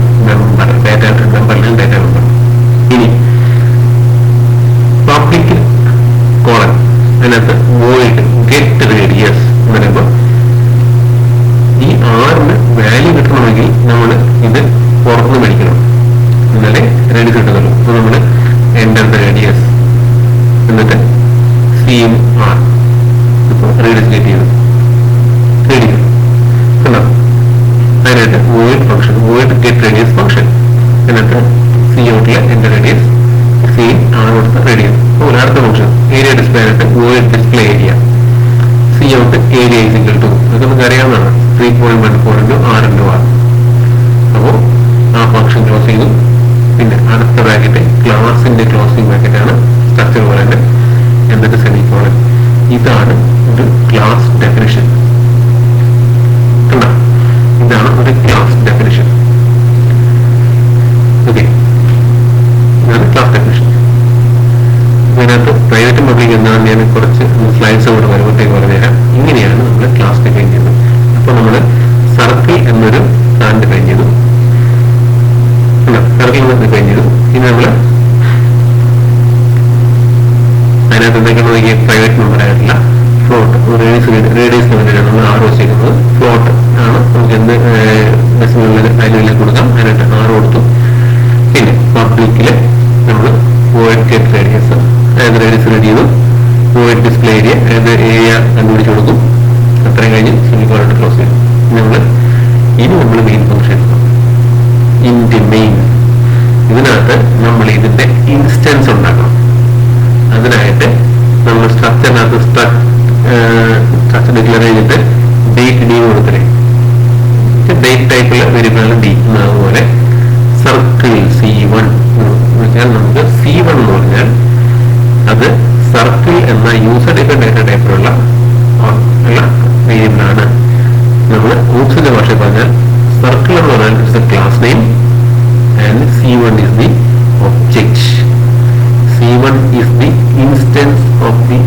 ഡേറ്റ മെമ്പറിൽ ഡേറ്റ മെമ്പർ. ഇനി പബ്ലിക് കോളൻ, അതിനകത്ത് വോയിഡ് ഗെറ്റ് റേഡിയസ് എന്ന് പറയുമ്പോൾ ഈ ആറിന് വാല്യൂ കിട്ടണമെങ്കിൽ നമ്മൾ ഇത് പുറത്തുനിന്ന് മേടിക്കണം, എന്നാലേ റേഡിയസ് കിട്ടുന്നുള്ളൂ. അപ്പൊ നമ്മൾ എൻ്റർ ദ റേഡിയസ് എന്നിട്ട് CR ഇപ്പോൾ റേഡിയസ് ഗെറ്റ് ചെയ്തു. റേഡിയസ് കണ്ടോ, അതിനായിട്ട് void function, void get radius function, എന്നിട്ട് COട്ടിലെ എൻ്റർ റേഡിയസ് ആണ് കൊടുത്ത റേഡിയസ്. അപ്പോൾ അടുത്ത ഫംഗ്ഷൻ ഏരിയ ഡിസ്പ്ലേ ആയിട്ട് വോയിഡ് ഡിസ്പ്ലേ ഏരിയ, COട്ട് ഏരിയ ഈസ് ഈക്വൽ ടു, ഇതൊക്കെ നമുക്ക് അറിയാവുന്നതാണ്, 3.14 × R. അപ്പോൾ ആ ഫംഗ്ഷൻ ക്ലോസ് ചെയ്തു. പിന്നെ അടുത്ത ബ്രാക്കറ്റ് ക്ലാസിന്റെ ക്ലോസിംഗ് ബ്രാക്കറ്റ് ആണ്, സ്ട്രക്ചർ പോലെ തന്നെ, എന്നിട്ട് സെമിക്കോളൻ. ഇതാണ് ഒരു ക്ലാസ് ഡെഫിനിഷൻ. കണ്ടോ, ഇതാണ് ഒരു ക്ലാസ് ഡെഫിനിഷൻ. ഓക്കെ, ഇതാണ് ക്ലാസ് ഡെഫിനിഷൻ. ഇതിനകത്ത് പ്രൈവറ്റും പബ്ലിക് എന്താണെന്ന് ഞാൻ കുറച്ച് സ്ലൈഡ്സ് കൂടെ വരുമ്പോഴത്തേക്ക് പറഞ്ഞുതരാം. ഇങ്ങനെയാണ് നമ്മൾ ക്ലാസ് ഡിഫൈൻ ചെയ്യുന്നത്. അപ്പൊ നമ്മൾ സർക്കിൾ എന്നൊരു പ്ലാൻ ഡിഫൈൻ ചെയ്തു, സർക്കിൾ ഡിഫൈൻ ചെയ്തു. ഇനി നമ്മൾ അതിനകത്ത് എന്തൊക്കെയാണ് പ്രൈവറ്റ് മെമ്പർ ആയിട്ടില്ല ഫ്ലോട്ട്, റേഡിയസ് വേണ്ടിയിട്ടാണ് നമ്മൾ R വെച്ചിരിക്കുന്നത്. ഫ്ലോട്ട് ആണ്, നമുക്ക് എന്ത് ഡെസിമൽ വാല്യൂവിലേക്ക് കൊടുക്കാം. അതിനായിട്ട് R കൊടുത്തു. പിന്നെ പബ്ലിക്കില് നമ്മൾ വോയിഡ് ഗെറ്റ് റേഡിയസ്, അതായത് റേഡിയസ് റെഡി ചെയ്തു. വോയിഡ് ഡിസ്പ്ലേ ഏരിയ, അതായത് ഏരിയ കണ്ടുപിടിച്ച് കൊടുക്കും. അത്രയും കഴിഞ്ഞ് സെമിക്കോളൻ ക്ലോസ് ചെയ്യും. ഇനി നമ്മൾ മെയിൻ ഫംഗ്ഷൻ ഇൻറ്റ് മെയിൻ, ഇതിനകത്ത് നമ്മൾ ഇതിന്റെ ഇൻസ്റ്റൻസ് ഉണ്ടാക്കണം. അതിനായിട്ട് നമ്മൾ സ്ട്രക്ചറിനകത്ത് സ്ട്രക്ചർ ഡിക്ലെയർ ചെയ്തിട്ട് ഡേറ്റ് ഡി കൊടുത്തില്ലേ, ഡേറ്റ് ടൈപ്പിലെ വേരിയബിളാണ് ഡി. അതുപോലെ സർക്കിൾ C1 എന്ന് വെച്ചാൽ നമുക്ക് C1 എന്ന് പറഞ്ഞാൽ അത് സർക്കിൾ എന്ന യൂസർ ഡിഫൈൻഡ് ഡേറ്റ ടൈപ്പിലുള്ള വേരിയബിളാണ്. നമ്മൾ ഓപ്സിന്റെ ഭാഷ പറഞ്ഞാൽ സർക്കിൾ എന്ന് പറഞ്ഞാൽ it's A class name and C1 is the object. C1 is the instance of the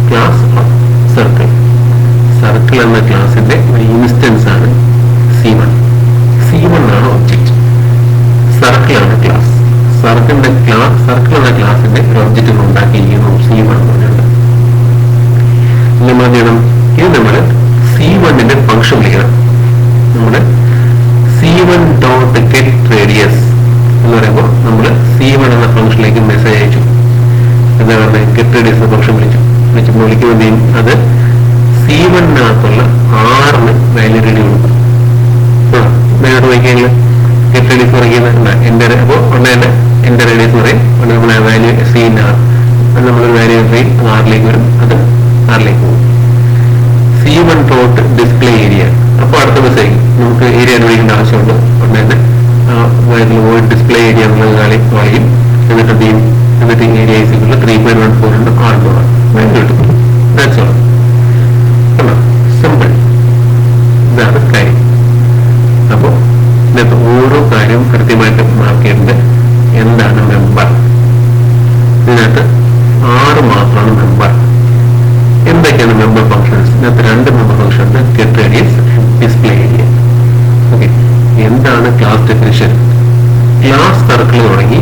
class of circle. Circle എന്ന ക്ലാസിന്റെ ഒരു ഇൻസ്റ്റൻസ് ആണ് C1. C1 ആണ് ഒബ്ജക്റ്റ്, സർക്കിൾ ആണ് ക്ലാസ്. സർക്കിൾ എന്ന ക്ലാസിന്റെ ഒരു ഒബ്ജക്റ്റ് ഉണ്ടാക്കിയിരിക്കുന്നു C1 എന്ന് പറഞ്ഞിട്ടുണ്ട്. നമ്മൾ എന്ത് ചെയ്യണം, ഇത് നമ്മൾ C1ന്റെ ഫംഗ്ഷൻ വിളിക്കണം. നമ്മുടെ C1 ഡോട്ട് ഗെറ്റ് റേഡിയസ് എന്ന് പറയുമ്പോൾ നമ്മൾ C1 എന്ന ഫംഗ്ഷനിലേക്ക് മെസ്സേജ് അയച്ചു. എന്താ പറയുക, ഗെറ്റ് റേഡിയസ് എന്ന ഫംഗ്ഷൻ വിളിച്ചപ്പോൾ വിളിക്കുമ്പോൾ അത് C1-നകത്തുള്ള 6 വാല്യൂ റെഡി കൊടുക്കും. നേരിട്ട് വയ്ക്കുകയെങ്കിൽ ഗെറ്റ് റേഡിയസ് പറയുന്നത് എൻ്റെ അപ്പോൾ ഉടനെ തന്നെ എൻ്റെ റേഡിയസ് പറയും. ഉടനെ നമ്മൾ വാല്യൂ C-R നമ്മളൊരു വാല്യൂ പറയും, അത് 6ലേക്ക് വരും, അത് 6ലേക്ക് പോകും. C1 ഡോട്ട് ഡിസ്പ്ലേ ഏരിയ, അപ്പോൾ അടുത്ത മെസ്സേജ് നമുക്ക് ഏരിയ കണ്ടുപിടിക്കേണ്ട ആവശ്യമുണ്ട്. ഉടനെ തന്നെ വോയിഡ് ഡിസ്പ്ലേ ഏരിയ നമ്മൾ കളയും. എന്നിട്ട് ഏരിയ 3.14 വാല്യൂ കിട്ടും. That's all. സിമ്പിൾ, ഇതാണ് കാര്യം. അപ്പോൾ ഇതിനകത്ത് ഓരോ കാര്യവും കൃത്യമായിട്ട് മാർക്ക് ചെയ്യേണ്ടത്. എന്താണ് മെമ്പർ? ഇതിനകത്ത് 6 മാത്രമാണ് മെമ്പർ. എന്തൊക്കെയാണ് മെമ്പർ ഫംഗ്ഷൻസ്? ഇതിനകത്ത് 2 മെമ്പർ ഫംഗ്ഷൻ ഉണ്ട്, get radius, display area. Okay, എന്താണ് ക്ലാസ് ഡെഫിനിഷൻ? ക്ലാസ് സർക്കിൾ തുടങ്ങി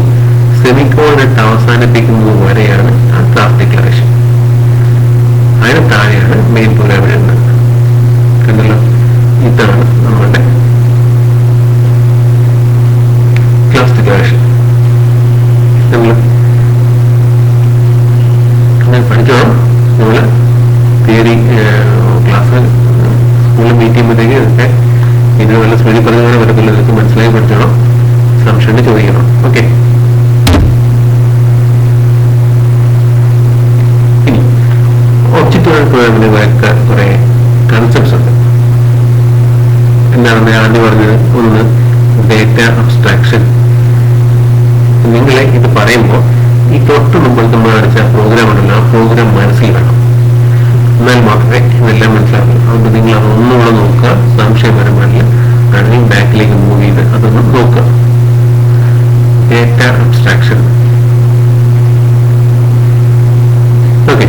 സെമിക്കോണിട്ട് അവസാനിപ്പിക്കുന്നത് വരെയാണ് ആ ക്ലാസ് ഡിക്ലറേഷൻ. അതിന് താഴെയാണ് മെയിൻ പ്രോഗ്രാം എഴുതുന്നത്. കണ്ടല്ലോ, ഇതാണ് നമ്മുടെ ക്ലാസ് ഡിക്ലറേഷൻ. നമ്മൾ പഠിക്കണം. നമ്മൾ തിയറി ക്ലാസ് സ്കൂളിൽ മീറ്റ് ചെയ്യുമ്പോഴത്തേക്ക് ഇതൊക്കെ ഇത് വല്ല സ്പീഡിൽ പറഞ്ഞാൽ വരത്തില്ല. ഇതൊക്കെ മനസ്സിലായി പഠിച്ചോണം, സംശയം ചോദിക്കണം. ഓക്കെ, ഇനി ഒബ്ജക്റ്റ് പ്രോഗ്രാമിന് കുറെ കൺസെപ്റ്റ്സ് ഉണ്ട്. എന്താണ് ആദ്യം പറഞ്ഞത്? ഒന്ന് ഡേറ്റ അബ്സ്ട്രാക്ഷൻ. നിങ്ങളെ ഇത് പറയുമ്പോൾ ഈ തൊട്ട് മുമ്പ് നമ്മൾ അടിച്ച പ്രോഗ്രാം ഉണ്ടല്ലോ, ആ പ്രോഗ്രാം മനസ്സിൽ വേണം, എന്നാൽ മാത്രമേ ഇതെല്ലാം മനസ്സിലാക്കൂ. അതുകൊണ്ട് നിങ്ങൾ അതൊന്നുകൂടെ നോക്കുക. സംശയം വരുമ്പോൾ ആണെങ്കിൽ ബാക്കിലേക്ക് മൂവ് ചെയ്ത് അതൊന്ന് നോക്കുക. Data abstraction. Okay,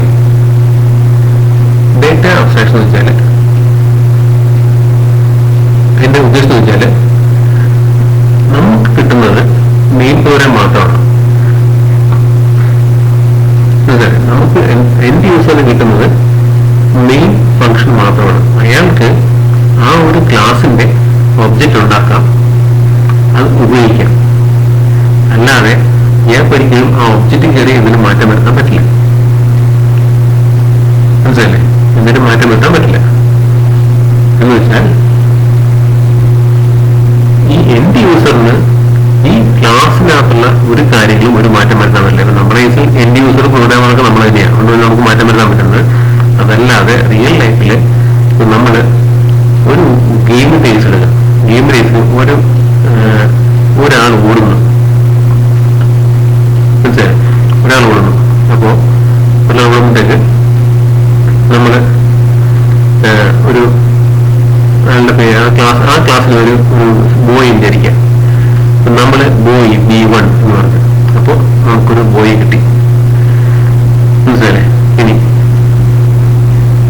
data abstraction എന്ന് വെച്ചാൽ അതിന്റെ ഉദ്ദേശം എന്ന് വെച്ചാൽ നമുക്ക് കിട്ടുന്നത് മെയിൻ പ്രോഗ്രാം മാത്രമാണ്. നമുക്ക് എൻഡ് യൂസറിന് കിട്ടുന്നത് മെയിൻ ഫംഗ്ഷൻ മാത്രമാണ്. അയാൾക്ക് ആ ഒരു ക്ലാസിന്റെ ഒബ്ജക്റ്റ് ഉണ്ടാക്കാം, അത് ഉപയോഗിക്കാം. അല്ലാതെ ഇയാൾക്ക് ഒരിക്കലും ആ ഒബ്ജക്റ്റ് കയറി എന്തിനും മാറ്റം വരുത്താൻ പറ്റില്ല. മനസ്സിലല്ലേ? എന്തിനും മാറ്റം വരുത്താൻ പറ്റില്ല എന്ന് വെച്ചാൽ ഈ എൻഡ് യൂസറിന് ഈ ക്ലാസ്സിനകത്തുള്ള ഒരു കാര്യങ്ങളും ഒരു മാറ്റം വരുത്താൻ പറ്റില്ല. നമ്മുടെ കേസിൽ എൻഡ് യൂസർ പ്രോഗ്രാമുകളൊക്കെ നമ്മൾ തന്നെയാണ്, അതുകൊണ്ട് നമുക്ക് മാറ്റം വരുത്താൻ പറ്റുന്നത്. അതല്ലാതെ റിയൽ ലൈഫിൽ നമ്മൾ ഒരു ഗെയിം ബേസ് എടുക്കുക. ഗെയിം ബേസിൽ ഒരാൾ ഓടുന്നു, മനസ്സിലായി? ഒരാൾ ഓടുന്നു. അപ്പോൾ ഒരാൾ ഓടുമ്പോഴത്തേക്ക് നമ്മൾ ഒരു ആളുടെ പേര് ആ ക്ലാസ്സിൽ ഒരു ബോയ് വിചാരിക്കാം. നമ്മൾ ബോയ് B1 എന്ന് പറഞ്ഞു. അപ്പോൾ നമുക്കൊരു ബോയ് കിട്ടി, മനസ്സിലല്ലേ? ഇനി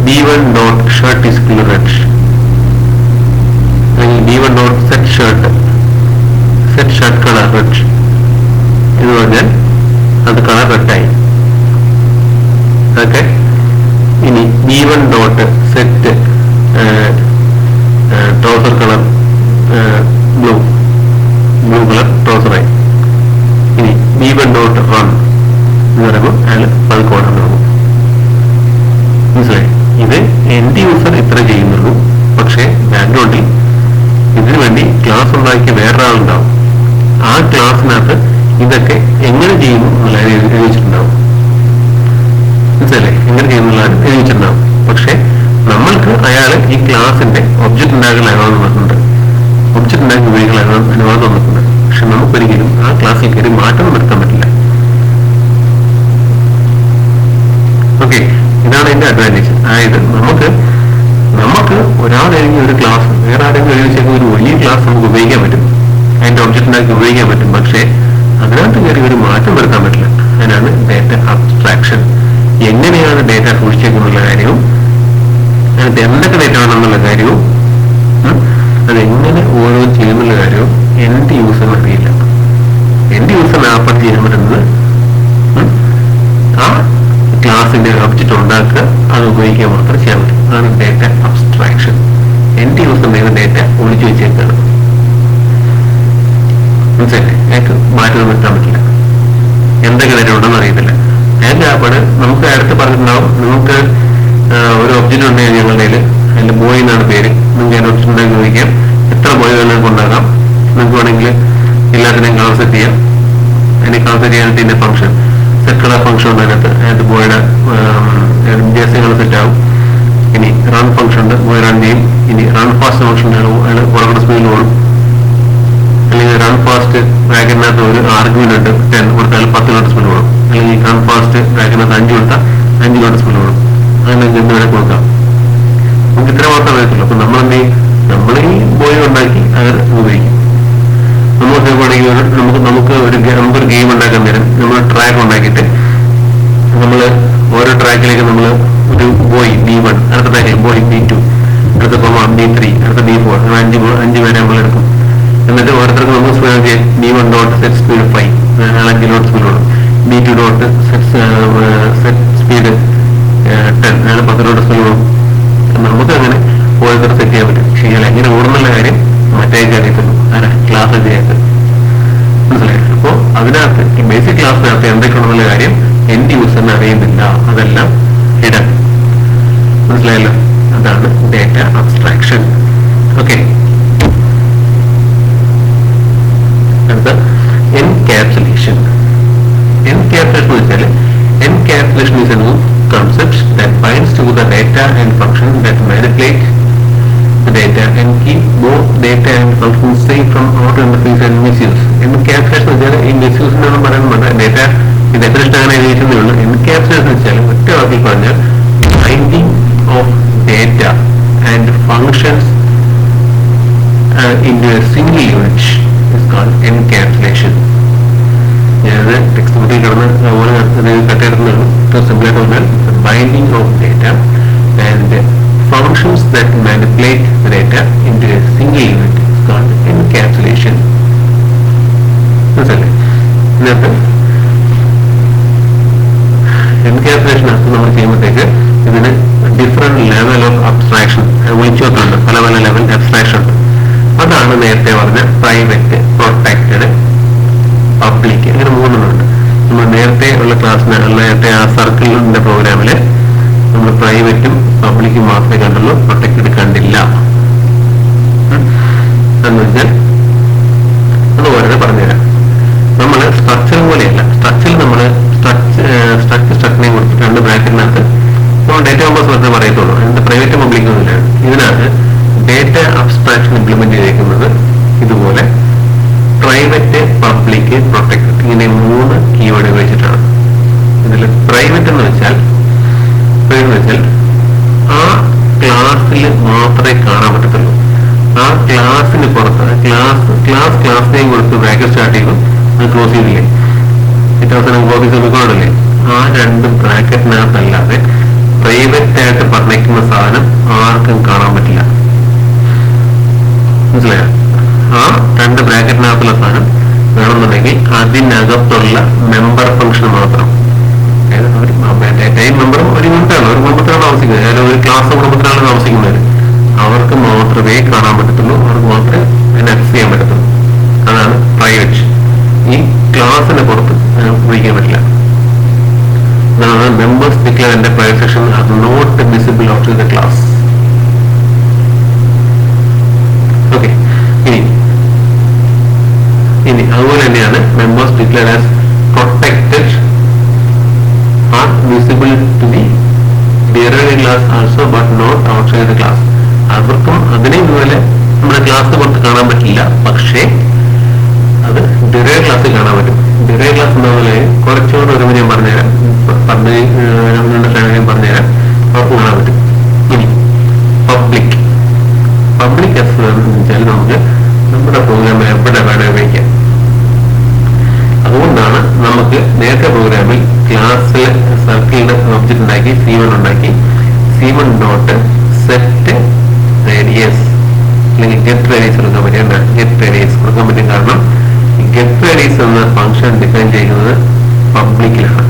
B1 dot shirt is red, അല്ലെങ്കിൽ B1 dot set shirt colour red എന്ന് പറഞ്ഞാൽ അത് കളർ റെഡായി. ഓക്കെ, ഇനി B1 dot set trouser colour blue colour ട്രൗസറായി. ഇനി B1 ഡോട്ട് റൺ എന്ന് പറയുമ്പോൾ അയാൾ പതുക്കോടാൻ തുടങ്ങും. മനസ്സിലായി? ഇത് എൻഡ് യൂസർ ഇത്ര ചെയ്യുന്നുള്ളൂ. പക്ഷേ ബാക്ക്ഗ്രൗണ്ടിൽ ഇതിനു വേണ്ടി ക്ലാസ് ഉണ്ടാക്കിയ വേറൊരാളുണ്ടാവും. ആ ക്ലാസ്സിനകത്ത് ഇതൊക്കെ എങ്ങനെ ചെയ്യുന്നു എന്നുള്ളത് എഴുതി വെച്ചിട്ടുണ്ടാവും. മനസ്സിലല്ലേ? എങ്ങനെ ചെയ്യുന്നുള്ളതാണ് എഴുതി വെച്ചിട്ടുണ്ടാവും. പക്ഷെ നമ്മൾക്ക് അയാൾ ഈ ക്ലാസിന്റെ ഒബ്ജക്ട് ഉണ്ടാക്കൽ അനുവാദം തന്നിട്ടുണ്ട്, ഒബ്ജക്ട് ഉണ്ടാക്കി ഉപയോഗിക്കാൻ അനുവാദം തന്നിട്ടുണ്ട്. പക്ഷെ നമുക്കൊരിക്കലും ആ ക്ലാസ്സിൽ കയറി മാറ്റം വരുത്താൻ പറ്റില്ല. ഓക്കെ, ഇതാണ് എന്റെ അഡ്വാൻറ്റേജ്. അതായത് നമുക്ക് ഒരാളെങ്കിലും ഒരു ക്ലാസ് വേറെ ആരെങ്കിലും എഴുതി വെച്ചേക്കുന്ന ഒരു വലിയ ക്ലാസ് നമുക്ക് ഉപയോഗിക്കാൻ പറ്റും, അതിന്റെ ഒബ്ജക്ട് ഉണ്ടാക്കി ഉപയോഗിക്കാൻ പറ്റും. പക്ഷെ അതിനകത്ത് കയറി ഒരു മാറ്റം വരുത്താൻ പറ്റില്ല. അതിനാണ് ഡേറ്റ അബ്സ്ട്രാക്ഷൻ. എങ്ങനെയാണ് ഡേറ്റ സൂക്ഷിച്ചേക്കുന്നുള്ള കാര്യവും അതിനകത്ത് എന്തൊക്കെ ഡേറ്റ വേണമെന്നുള്ള കാര്യവും അതെങ്ങനെ ഓരോ ചെയ്യുന്നുള്ള കാര്യവും എൻഡ് യൂസറിന് അറിയില്ല. എൻഡ് യൂസറിന് ആപ്പാണ് ചെയ്യാൻ പറ്റുന്നത് ആ ക്ലാസിന്റെ ഒബ്ജക്റ്റ് ഉണ്ടാക്കുക, അത് ഉപയോഗിക്കാൻ മാത്രം ചെയ്യാൻ പറ്റും. അതാണ് ഡേറ്റ അബ്സ്ട്രാക്ഷൻ. എൻഡ് യൂസറിന്റെ ഡേറ്റ ഒളിച്ചു വെച്ചേക്കാണ്. മനസ്സിലായി? അയാൾക്ക് മാറ്റം വരുത്താൻ പറ്റില്ല. എന്തൊക്കെ ഡേറ്റ ഉണ്ടെന്ന് അറിയത്തില്ല. അതിന്റെ ആപ്പാണ് നമുക്ക് അടുത്ത് പറഞ്ഞിട്ടുണ്ടാവും. നമുക്ക് ഒരു ഒബ്ജക്റ്റ് ഉണ്ടെങ്കിൽ ഞങ്ങളുടെ അതിന്റെ ബോയ് എന്നാണ് പേര്. നിങ്ങൾക്ക് അതിന്റെ ഒബ്ജക്റ്റ് ഉണ്ടാക്കി ഉപയോഗിക്കാം. എത്ര ബോയ് വേണമെങ്കിൽ ഉണ്ടാകാം. നിങ്ങൾക്ക് വേണമെങ്കിൽ എല്ലാത്തിനെയും കളർ സെറ്റ് ചെയ്യാം. അതിനെ കളർ സെറ്റ് ചെയ്യാനായിട്ട് ഇതിന്റെ ഫംഗ്ഷൻ സെറ്റ് കളർ ഫംഗ്ഷൻ ഉണ്ട്. അതിനകത്ത് ബോയുടെ ജേഴ്സി കളർ സെറ്റ് ആവും. ഇനി റൺ ഫംഗ്ഷൻ ഉണ്ട്, ബോയ് റൺ ചെയ്യും. ഇനി റൺ ഫാസ്റ്റ് ഫംഗ്ഷൻ അയാൾ കുറേ സ്പീഡിൽ ഓടും. അല്ലെങ്കിൽ റൺ ഫാസ്റ്റ് ബ്രാക്കറ്റിനകത്ത് ഒരു ആർഗ്യുമെന്റ് ഉണ്ട്, 10 കൊടുത്താൽ 10 കിലോമീറ്റർ സ്പീഡ് ഓടും. അല്ലെങ്കിൽ റൺ ഫാസ്റ്റ് ബ്രാക്കറ്റിനകത്ത് 5 കൊടുത്താൽ 5 കിലോമീറ്റർ സ്പീഡ് ഓടും. അങ്ങനെ എന്ത് വേണേൽ കൊടുക്കാം. നമുക്ക് ഇത്ര മാത്രമേ അറിയത്തുള്ളൂ. അപ്പൊ നമ്മളെന്ത് ചെയ്യും? നമ്മൾ ഈ ബോയ് ഉണ്ടാക്കി അത് ഉപയോഗിക്കും. നമുക്ക് വേണമെങ്കിൽ നമുക്കൊരു ഗെയിം ഉണ്ടാക്കാൻ തരും. നമ്മൾ ട്രാക്ക് ഉണ്ടാക്കിയിട്ട് നമ്മൾ ഓരോ ട്രാക്കിലേക്ക് നമ്മൾ ഒരു ബോയ് B1, അടുത്ത ട്രാക്കിൽ ബോയ് B2, അടുത്ത B3, അടുത്ത B4, 5 പേരെ നമ്മൾ എടുക്കും. എന്നിട്ട് ഓരോരുത്തർക്ക് നമ്മൾ B1 dot set speed 5, 5 kilometre speed ഓടും. B2 dot set speed 10, 10 kilometre speed ഓടും. നമുക്ക് അങ്ങനെ ഓരോരുത്തർ സെറ്റ് ചെയ്യാൻ പറ്റും. പക്ഷെ ഇയാൾ എങ്ങനെ ഓടുന്നുള്ള കാര്യം മറ്റേ അറിയത്തുള്ളൂ. ക്ലാസ് ചെയ്യാത്ത. മനസ്സിലായി? അപ്പോ അതിനകത്ത് ഈ ബേസിക് ക്ലാസ്സിനകത്ത് എന്തൊക്കെയാണെന്നുള്ള കാര്യം എൻഡ് യൂസറിന് അറിയുന്നില്ല. അതെല്ലാം ഹിഡൻ. മനസ്സിലായല്ലോ? അതാണ് ഡേറ്റ അബ്സ്ട്രാക്ഷൻ. ഓക്കെ, അടുത്ത എൻക്യാപ്സുലേഷൻ. എൻക്യാപ്സുലേഷൻ എന്ന് വെച്ചാൽ encapsulation is a new concept that binds to the data and function that manipulate the data and keep both data and functions safe from auto interference and misuse. Encapsulation എന്ന് വെച്ചാൽ ഈ misuse എന്നാണ് പറയുന്നത്. Data ഇത് എത്ര ഇഷ്ടം എഴുതിയിട്ടുള്ളൂ. Encapsulation എന്ന് വെച്ചാൽ ഒറ്റ വാക്കിൽ പറഞ്ഞാൽ binding of data and functions into a single unit is called encapsulation. ഞാനത് ടെക്സ്റ്റ് ബുക്കിൽ കിടന്ന് അതുപോലെ കട്ടെടുക്കുന്നതാണ്. സിമ്പിളായിട്ട് പറഞ്ഞാൽ binding of data and functions that manipulate the data into a single unit is called encapsulation. മനസ്സിലല്ലേ? ഇതിനകത്ത് എൻക്യാപ്സുലേഷൻ നമ്മൾ ചെയ്യുമ്പോഴത്തേക്ക് ഇതിന് ഡിഫറെന്റ് ലെവൽ ഓഫ് അബ്സ്ട്രാക്ഷൻ വിളിച്ചോട്ടുണ്ട്. പല പല ലെവൽ അബ്സ്ട്രാക്ഷൻ ഉണ്ട്. അതാണ് നേരത്തെ പറഞ്ഞ പ്രൈവറ്റ്, പ്രൊട്ടക്റ്റഡ്, പബ്ലിക്, അങ്ങനെ 3 ഉണ്ട്. നമ്മൾ നേരത്തെ ഉള്ള ക്ലാസ്സിന് നേരത്തെ ആ സർക്കിളിന്റെ പ്രോഗ്രാമില് നമ്മൾ പ്രൈവറ്റും പബ്ലിക്കും മാത്രമേ കണ്ടുള്ളൂ, പ്രൊട്ടക്റ്റഡ് കണ്ടില്ല. എന്ന് വെച്ചാൽ അത് ഓരോ പറഞ്ഞുതരാം. നമ്മൾ സ്ട്രക്ചർ പോലെയല്ല. സ്ട്രക്ചറിൽ നമ്മൾ സ്ട്രക്ചറിനെയും കൊടുത്ത് 2 ബ്രാക്കറ്റിനകത്ത് നമ്മൾ ഡേറ്റ നമ്പേഴ്സ് മാത്രമേ പറയത്തുള്ളൂ. അതിന്റെ പ്രൈവറ്റ് പബ്ലിക് ഒന്നുമില്ല. ഇതിനകത്ത് ഡേറ്റ അബ്സ്ട്രാക്ഷൻ ഇംപ്ലിമെന്റ് ചെയ്തേക്കുന്നത് ഇതുപോലെ പ്രൈവറ്റ്, പബ്ലിക്, പ്രൊട്ടക്റ്റഡ്, ഇങ്ങനെ 3 കീവേഡ് ഉപയോഗിച്ചിട്ടാണ്. ഇതിൽ പ്രൈവറ്റ് എന്ന് വെച്ചാൽ ആ ക്ലാസ്സിൽ മാത്രമേ കാണാൻ പറ്റത്തുള്ളൂ. ആ ക്ലാസ്സിന് പുറത്ത് ക്ലാസ് നെയിം കൊടുത്ത് ബ്രാക്കറ്റ് സ്റ്റാർട്ട് ചെയ്യും, അത് ക്ലോസ് ചെയ്തില്ലേ, കോപ്പിക്കോടല്ലേ, ആ 2 ബ്രാക്കറ്റിനകത്തല്ലാതെ പ്രൈവറ്റ് ആയിട്ട് പറഞ്ഞേക്കുന്ന സാധനം ആർക്കും കാണാൻ പറ്റില്ല. മനസ്സിലായോ? ആ 2 ബ്രാക്കറ്റിനകത്തുള്ള സാധനം വേണമെന്നുണ്ടെങ്കിൽ അതിനകത്തുള്ള മെമ്പർ ഫംഗ്ഷൻ മാത്രം. ഡേറ്റയും മെമ്പറും ഒരു കുടുംബത്തിലാണ് താമസിക്കുന്നത്. അതായത് ഒരു ക്ലാസ് കുടുംബത്തിലാണ് താമസിക്കുന്നത്. അവർക്ക് മാത്രമേ കാണാൻ പറ്റത്തുള്ളൂ, അവർക്ക് മാത്രമേ അതിനെ ആക്സസ് ചെയ്യാൻ പറ്റത്തുള്ളൂ. അതാണ് പ്രൈവറ്റ്. ഈ ക്ലാസ്സിന് പുറത്ത് ഉപയോഗിക്കാൻ പറ്റില്ല. അതാണ് members declare in the private section are not visible out the class. Okay, ഇനി ഇനി അതുപോലെ തന്നെയാണ് members declared as protected are visible to the derived class also but not outside the class. അവർക്കും അതിനെ ഇതുപോലെ നമ്മുടെ ക്ലാസ് പുറത്ത് കാണാൻ പറ്റില്ല, പക്ഷേ അത് ഡിറൈവ് ക്ലാസ്സിൽ കാണാൻ പറ്റും. ഡിറൈവ് ക്ലാസ് എന്ന പോലെ കുറച്ചുകൂടെ ഒരു ഞാൻ പറഞ്ഞുതരാം, പറഞ്ഞുതരാം, അവർക്ക് കാണാൻ പറ്റും. ഇനി പബ്ലിക് ആക്സസ് എന്ന് വെച്ചാൽ നമുക്ക് നമ്മുടെ പ്രോഗ്രാമിൽ എവിടെ വേണം ഉപയോഗിക്കാം. അതുകൊണ്ടാണ് നമുക്ക് നേരത്തെ പ്രോഗ്രാമിൽ ക്ലാസ്സിൽ സർക്കിളിന്റെ ഒബ്ജക്റ്റ് ഉണ്ടാക്കി C1 ഉണ്ടാക്കി C1 ഡോട്ട് സെറ്റ് റേഡിയസ് അല്ലെങ്കിൽ ഗെറ്റ് റേഡിയസ് കൊടുക്കാൻ പറ്റും. ഗെറ്റ് റേഡിയസ് കൊടുക്കാൻ പറ്റും. കാരണം ഗെറ്റ് റേഡിയസ് എന്ന ഫംഗ്ഷൻ ഡിഫൈൻ ചെയ്യുന്നത് പബ്ലിക്കിലാണ്.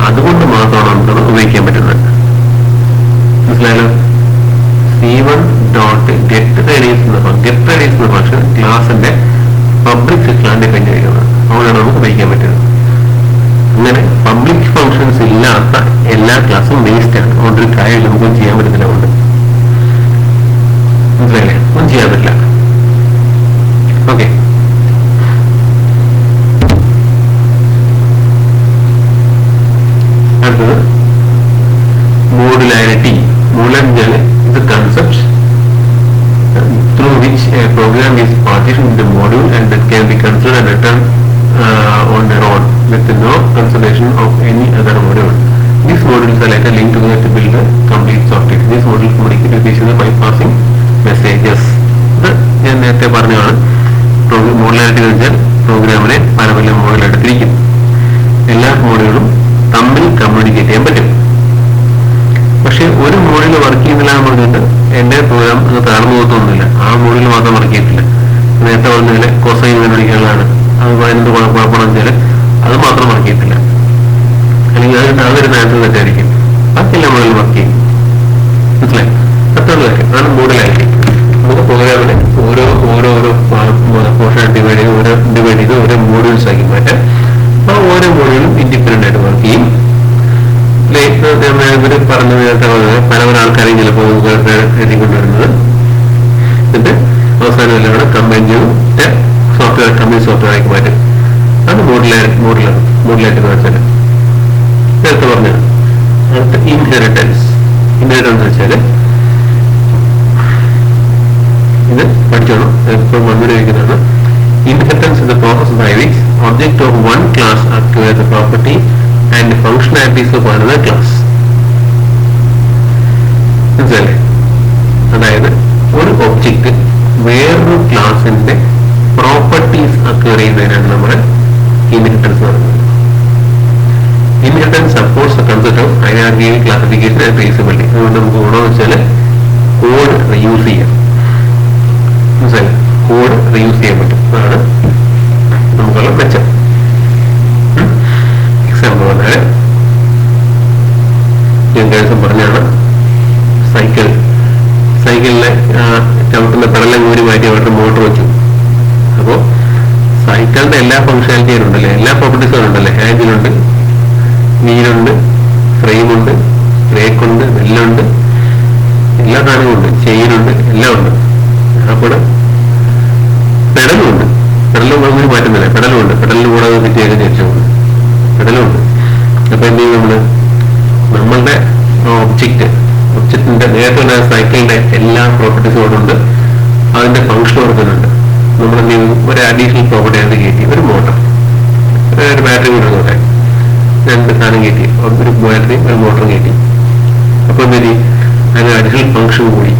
അതുകൊണ്ട് മാത്രമാണ് നമുക്ക് ഉപയോഗിക്കാൻ പറ്റുന്നത്. മനസ്സിലായാലോ? C1 ഡോട്ട് ഗെറ്റ് റേഡിയസ് എന്ന ഫംഗ്ഷൻ ക്ലാസിന്റെ പബ്ലിക് സെക്ഷനാണ് ഡിഫൈൻ ചെയ്യുന്നത്. അതുകൊണ്ടാണ് നമുക്ക് ഉപയോഗിക്കാൻ പറ്റുന്നത്. അങ്ങനെ പബ്ലിക് ഫംഗ്ഷൻസ് ഇല്ലാത്ത എല്ലാ ക്ലാസ്സും വേസ്റ്റ് ആണ്. അതുകൊണ്ട് ഒരു കാര്യം നമുക്കൊന്നും ചെയ്യാൻ പറ്റത്തില്ല. അതുകൊണ്ട് മനസ്സിലായില്ലേ? ഒന്നും ചെയ്യാൻ പറ്റില്ല. ഓക്കെ, അടുത്തത് modularity. Modularity is a concept through which a program is partitioned into module and that can be considered and written on their own with no consideration of any other module. These modules are later linked together to build a complete software. These modules communicate with each other by passing messages. ഇത് ഞാൻ നേരത്തെ പറഞ്ഞതാണ്. Modularity എന്ന് വെച്ചാൽ പ്രോഗ്രാമിനെ പല പല മോഡലായിട്ട് തിരിക്കും. എല്ലാ മോഡുകളും തമ്മിൽ കമ്മ്യൂണിക്കേറ്റ് ചെയ്യാൻ പറ്റും. പക്ഷെ ഒരു മോഡിൽ വർക്ക് ചെയ്യുന്നില്ല എന്ന് പറഞ്ഞിട്ട് എന്റെ പ്രോഗ്രാം അത് താഴ്ന്നു പോകത്തൊന്നുമില്ല. ആ മോഡിൽ മാത്രം വർക്ക് ചെയ്യത്തില്ല. നേരത്തെ പറഞ്ഞാല് കൊസൈൻ കണ്ടുപിടിക്കാനുള്ളതാണ്. അത് എന്ത് കുഴപ്പമാണെന്ന് വെച്ചാൽ അത് മാത്രം വർക്ക് ചെയ്യത്തില്ല, അല്ലെങ്കിൽ അതൊരു നേരത്തെ തെറ്റായിരിക്കും. ബാക്കിയെല്ലാം മോഡിൽ വർക്ക് ചെയ്യും. മനസ്സിലായി? അത്രയുള്ള കാര്യം അതാണ് മോഡലായിരിക്കും. നമുക്ക് പ്രോഗ്രാമിനെ ഓരോ പോർഷൻ ഡിവൈഡ് ചെയ്ത് ഓരോ മോഡ്യൂൾസ് ആക്കി മാറ്റാം. ആ ഓരോ മോഡ്യൂളും ഇൻഡിപെൻഡന്റ് ആയിട്ട് വർക്ക് ചെയ്യും. ഇവര് പറഞ്ഞ നേരത്തെ പല ആൾക്കാരെയും ചിലപ്പോൾ എഴുതിക്കൊണ്ടുവരുന്നത്. എന്നിട്ട് അവസാനം എല്ലാം കൂടെ കമ്പൈൻ ചെയ്ത് സോഫ്റ്റ്വെയർ കമ്പനി സോഫ്റ്റ്വെയർ ആക്കി മാറ്റും. അത് മോഡുലായിട്ട് എന്ന് വെച്ചാൽ നേരത്തെ പറഞ്ഞത്. അടുത്ത ഇൻഹെറിറ്റൻസ് വെച്ചാൽ ഇത് പഠിച്ചോണം, എപ്പോഴും വന്നിരിക്കുന്നതാണ്. Inheritance is the process by which object of one class acquires the property and the functionalities of another class. മനസ്സിലല്ലേ? അതായത് ഒരു ഒബ്ജക്റ്റ് വേറൊരു ക്ലാസിന്റെ പ്രോപ്പർട്ടീസ് അക്വയർ ചെയ്യുന്നതിനാണ് നമ്മുടെ ഇൻഹെറിറ്റൻസ് പറയുന്നത്. Inheritance supports the concept of hierarchy, classification and traceability. അതുകൊണ്ട് നമുക്ക് ഗുണമെന്ന് വെച്ചാൽ കോഡ് റീയൂസ് ചെയ്യാം. മനസ്സിലായി? കോഡ് റീയൂസ് ചെയ്യാൻ പറ്റും. അതാണ് നമുക്കുള്ള മെച്ചം. എക്സാമ്പിൾ പറഞ്ഞാൽ ഞാൻ ദിവസം പറഞ്ഞാണ് സൈക്കിളിലെ ചവിട്ടുന്ന പെടലം കൂടി മാറ്റി അവരുടെ മോട്ടർ വെച്ചു. അപ്പോൾ സൈക്കിളിന്റെ എല്ലാ ഫംഗ്ഷനാലിറ്റിയും ഉണ്ടല്ലേ, എല്ലാ പ്രോപ്പർട്ടീസും ഉണ്ടല്ലേ. ഹാൻഡിലുണ്ട്, വീലുണ്ട്, ഫ്രെയിമുണ്ട്, ബ്രേക്കുണ്ട്, വെല്ലുണ്ട്, എല്ലാ സാധനവും ഉണ്ട്, ചെയിനുണ്ട്, എല്ലാം ഉണ്ട്. അപ്പോൾ പെടലുണ്ട്, പെടലും കൂടി മാറ്റുന്നില്ല, പെടലുണ്ട്, പെടലിന് കൂടെ ഫിറ്റ് ചെയ്ത് തിരിച്ചുകൊണ്ട് പെടലുണ്ട്. അപ്പൊ എന്ത് ചെയ്യും? നമ്മളുടെ ഒബ്ജക്റ്റിന്റെ നേരത്തെ സൈക്കിളിന്റെ എല്ലാ പ്രോപ്പർട്ടീസും അവിടെ ഉണ്ട്, അതിന്റെ ഫംഗ്ഷൻ കൊടുക്കുന്നുണ്ട്. നമ്മൾ എന്ത് ചെയ്യും? ഒരു അഡീഷണൽ പ്രോപ്പർട്ടി അതിന് കയറ്റി, ഒരു മോട്ടർ, ഒരു ബാറ്ററി കൂടെ നോക്കാൻ, രണ്ട് സാധനം കയറ്റി, ഒരു ബാറ്ററിയും ഒരു മോട്ടറും കയറ്റി. അപ്പൊ എന്ത് ചെയ്യും? അതിന് അഡീഷണൽ ഫംഗ്ഷൻ കൂടി,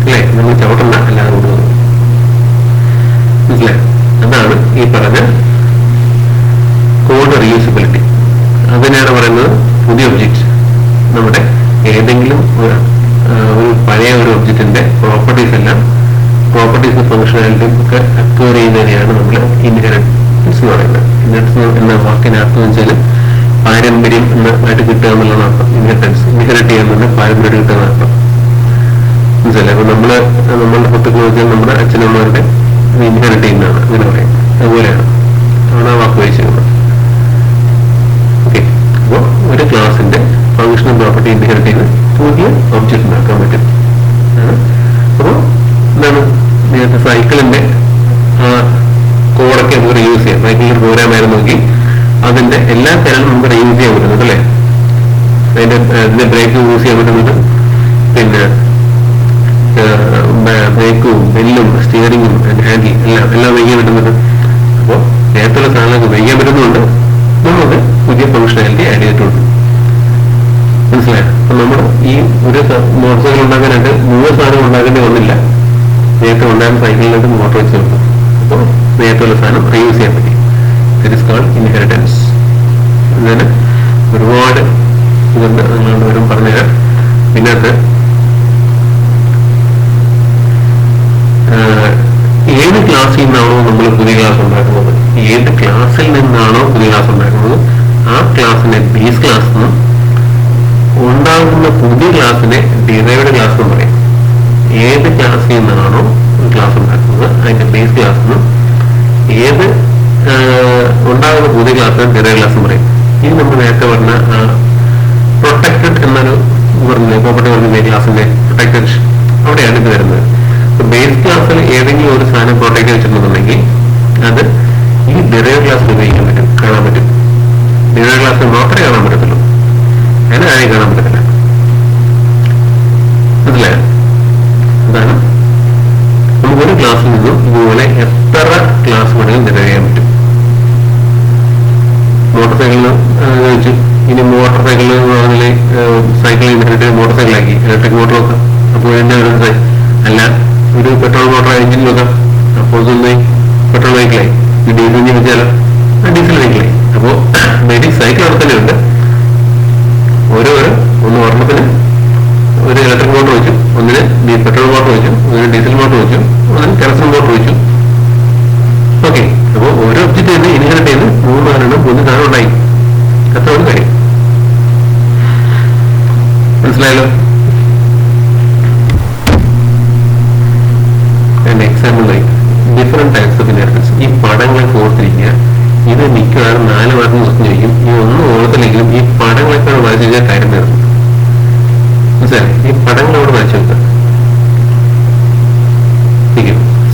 അല്ലേ? നമ്മൾ ചവിട്ടണ്ട, അല്ലാതെ കൊടുക്കുന്നത്. മനസ്സിലായി? അതാണ് ഈ പറഞ്ഞ കോഡ് റീയൂസബിലിറ്റി. അതിനാണ് പറയുന്നത് പുതിയ ഒബ്ജക്റ്റ് നമ്മുടെ ഏതെങ്കിലും ഒരു പഴയ ഒരു ഒബ്ജക്റ്റിന്റെ പ്രോപ്പർട്ടീസ് ഫംഗ്ഷനാലിറ്റിയും ഒക്കെ അക്വയർ ചെയ്യുന്നതിനെയാണ് നമ്മൾ ഇൻഹെറിറ്റൻസ് എന്ന് പറയുന്നത്. ഇൻഹെറിറ്റൻസ് എന്ന വാക്കിനർത്ഥം വെച്ചാൽ പാരമ്പര്യം എന്നായിട്ട് കിട്ടുക എന്നുള്ളതാണ് അർത്ഥം. ഇൻഹെറിറ്റ് ചെയ്യാൻ പാരമ്പര്യം കിട്ടുക എന്നർത്ഥം. മനസ്സിലായി? അപ്പൊ നമ്മളുടെ പുസ്തകം വെച്ചാൽ നമ്മുടെ അച്ഛനമ്മമാരുടെ ഇൻഹെറിറ്റ് ചെയ്യുന്നതാണ്, അങ്ങനെ പറയാം. അതുപോലെയാണ് ആ വാക്ക് വെച്ചിരുന്നത്. ഓക്കെ, അപ്പോൾ ഒരു ക്ലാസിന്റെ ഫംഗ്ഷണൽ പ്രോപ്പർട്ടി ഇൻഹെറിറ്റ് ചെയ്ത് പുതിയ ഒബ്ജക്റ്റ് ഉണ്ടാക്കാൻ പറ്റും. അപ്പോൾ എന്താണ് നേരത്തെ സൈക്കിളിന്റെ കോഡ് നമുക്ക് റീയൂസ് ചെയ്യാം. സൈക്കിളിൽ ഒരു പ്രോഗ്രാം ആയിരുന്നു നോക്കി അതിന്റെ എല്ലാ ചാനലും നമുക്ക് റീയൂസ് ചെയ്യാൻ പറ്റുന്നത് അല്ലേ. അതിന്റെ ബ്രേക്ക് യൂസ് ചെയ്യാൻ പറ്റുന്നത്, പിന്നെ ബ്രേക്കും ബെല്ലും സ്റ്റിയറിംഗും ഹാൻഡിൽ എല്ലാം വയ്ക്കാൻ പറ്റുന്നത്. അപ്പോൾ നേരത്തുള്ള സാധനങ്ങൾക്ക് വയ്ക്കാൻ പറ്റുന്നുണ്ട്, നമുക്ക് പുതിയ ഫംഗ്ഷനാലിറ്റി ആഡ് ചെയ്തിട്ടുണ്ട്. മനസ്സിലായോ? അപ്പൊ നമ്മൾ ഈ ഒരു മോട്ടോർ സൈക്കിൾ ഉണ്ടാക്കാനായിട്ട് 3 സാധനം ഉണ്ടാക്കേണ്ടി വന്നില്ല. നേരത്തെ ഉണ്ടാകുന്ന സൈക്കിളിനായിട്ട് മോട്ടോർ വെച്ച് വെക്കും. അപ്പോൾ നേരത്തുള്ള സാധനം റീയൂസ് ചെയ്യാൻ പറ്റി. ദിറ്റ് ഈസ് കോൾഡ് ഇൻഹെറിറ്റൻസ്. അങ്ങനെ ഒരുപാട് ഇതുണ്ട്, നിങ്ങളോടും പറഞ്ഞുതരാം. പിന്നത്തെ ഏത് ക്ലാസ്സിൽ നിന്നാണോ നമ്മൾ പുതിയ ക്ലാസ് ഉണ്ടാക്കുന്നത്, ഏത് ക്ലാസ്സിൽ നിന്നാണോ പുതിയ ക്ലാസ് ഉണ്ടാക്കുന്നത്, ആ ക്ലാസ്സിനെ ബേസ് ക്ലാസ് എന്നും ഉണ്ടാകുന്ന പുതിയ ക്ലാസ്സിനെ ഡിറൈവ്ഡ് ക്ലാസ് എന്ന് പറയും. ഏത് ക്ലാസ്സിൽ നിന്നാണോ ക്ലാസ് ഉണ്ടാക്കുന്നത് അതിന്റെ ബേസ് ക്ലാസ് എന്നും ഏത് ഉണ്ടാകുന്ന പുതിയ ക്ലാസ്സിനെ ഡിറൈവ്ഡ് ക്ലാസ് എന്ന് പറയും. ഇനി നമ്മൾ നേരത്തെ പറഞ്ഞ പ്രൊട്ടക്റ്റഡ് എന്നൊരു പറഞ്ഞില്ലേ, പ്രോപ്പർട്ടി പറഞ്ഞില്ലേ ക്ലാസ്സിന്റെ പ്രൊട്ടക്റ്റഡ്, അവിടെയാണ് ഇത് വരുന്നത്. ബേസ് ക്ലാസ്സിൽ ഏതെങ്കിലും ഒരു സാധനം പ്രൊട്ടക്ട് വെച്ചിട്ടുണ്ടെങ്കിൽ അത് ഈ ഡിറൈവ് ക്ലാസ്സിൽ ഉപയോഗിക്കാൻ പറ്റും, കാണാൻ പറ്റും. ഡിറൈവ് ക്ലാസ്സിൽ മാത്രമേ കാണാൻ പറ്റത്തുള്ളൂ, അതിന് ആരെയും കാണാൻ പറ്റത്തില്ല. മനസ്സിലായോ? അതാണ് നമുക്ക് ഒരു ക്ലാസ്സിൽ നിന്നും ഇതുപോലെ എത്ര ക്ലാസ് വേണമെങ്കിലും ഡിറൈവ് ചെയ്യാൻ പറ്റും. മോട്ടോർ സൈക്കിളിന് ചോദിച്ചു, ഇനി മോട്ടോർ സൈക്കിളിൽ പറഞ്ഞാൽ സൈക്കിൾ ഇൻഹെറിറ്റ് മോട്ടോർ സൈക്കിളാക്കി, ഇലക്ട്രിക് മോട്ടോർ നോക്കാം. അപ്പോൾ ഇതിന്റെ ഒരു അല്ല, ഒരു പെട്രോൾ മോട്ടോർ എഞ്ചിൻ നോക്കാം, അപ്പോൾ ഇതൊന്ന് പെട്രോൾ വെഹിക്കിളായി. ഡീസൽ എഞ്ചിൻ വെച്ചാലോ ഡീസൽ വെഹിക്കിളായി. അപ്പോൾ ബേസിക് സൈക്കിൾ അവിടെ തന്നെ ഉണ്ട്. ഒന്ന് ഒരെണ്ണത്തിന് ഒരു ഇലക്ട്രിക് മോട്ടോർ വെച്ചു, ഒന്നിന് പെട്രോൾ മോട്ടോർ വെച്ചു, ഒന്നിന് ഡീസൽ മോട്ടോർ വെച്ചു, ഒന്നിന് കെറസിൻ മോട്ടോർ വെച്ചു. ഓക്കെ, അപ്പോൾ ഓരോ ഒബ്ജക്റ്റ് ചെയ്ത് ഇൻഹെറിറ്റ് ചെയ്ത് 3-4 പുതിയ സാധനം ഉണ്ടായി. അത്ര ഒരു കാര്യം. മനസ്സിലായല്ലോ? Example like different types of inheritance. ഈ പടങ്ങളെ ഓർത്തിരിക്കുക. ഇത് മിക്കവാറും 4 മാർക്കും ചോദിക്കും. ഈ ഒന്നും ഓർത്തില്ലെങ്കിലും ഈ പടങ്ങളൊക്കെ വരച്ചു കഴിഞ്ഞാൽ കാര്യം തീർന്നു. മനസ്സിലായി? ഈ പടങ്ങൾ അവിടെ വരച്ചു വെക്കുക.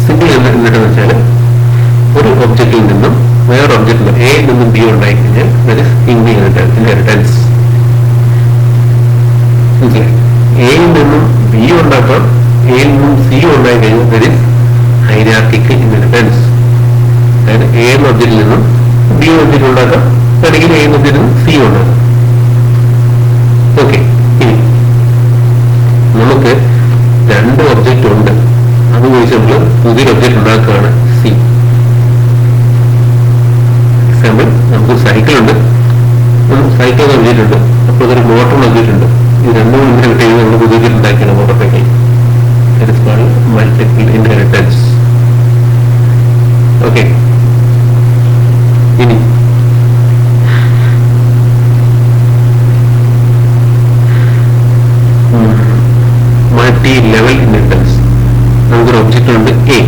സിമ്പിൾ എന്നിട്ട് വെച്ചാൽ ഒരു ഒബ്ജക്റ്റിൽ നിന്നും വേറെ ഒബ്ജക്റ്റിൽ എയിൽ നിന്നും ബി ഉണ്ടായി കഴിഞ്ഞാൽ ദാറ്റ് ഈസ് ഇൻഹെറിറ്റൻസ്. മനസ്സിലായി? എയിൽ നിന്നും ബി ഉണ്ടാക്കാം, എയിൽ നിന്നും സി ഉണ്ടായി കഴിഞ്ഞാൽ ദാറ്റ് ഈസ് ഹൈറാർക്കിക്കൽ ഇൻഹെറിറ്റൻസ്. അതായത് എ എന്ന ഒബ്ജക്റ്റിൽ നിന്നും ബി ഒബ്ജക്റ്റ് ഉണ്ടാക്കാം, അല്ലെങ്കിൽ എ എന്ന ഒബ്ജക്റ്റിൽ നിന്നും സി ഉണ്ടാക്കാം. ഓക്കെ, ഇനി നമുക്ക് 2 ഒബ്ജക്റ്റ് ഉണ്ട്, അത് ചോദിച്ച് നമ്മൾ പുതിയൊരു ഒബ്ജക്റ്റ് ഉണ്ടാക്കുകയാണ്, സി. എക്സാമ്പിൾ, നമുക്ക് സൈക്കിൾ ഉണ്ട്, സൈക്കിൾ ഒബ്ജക്റ്റ് ഉണ്ട്, അപ്പോൾ അതൊരു മോട്ടോർ ഒബ്ജക്റ്റ് ഉണ്ട്. ഈ രണ്ടും ഇൻഹെറിറ്റ് ചെയ്ത് നമ്മൾ പുതിയ ഒബ്ജക്റ്റ് ഉണ്ടാക്കിയാണ് motorcycle. That is called multiple inheritance. Okay. ഇനി മൾട്ടി ലെവൽ ഇൻഹെറിറ്റൻസ്. നമുക്കൊരു ഒബ്ജക്റ്റ് ഉണ്ട് എ,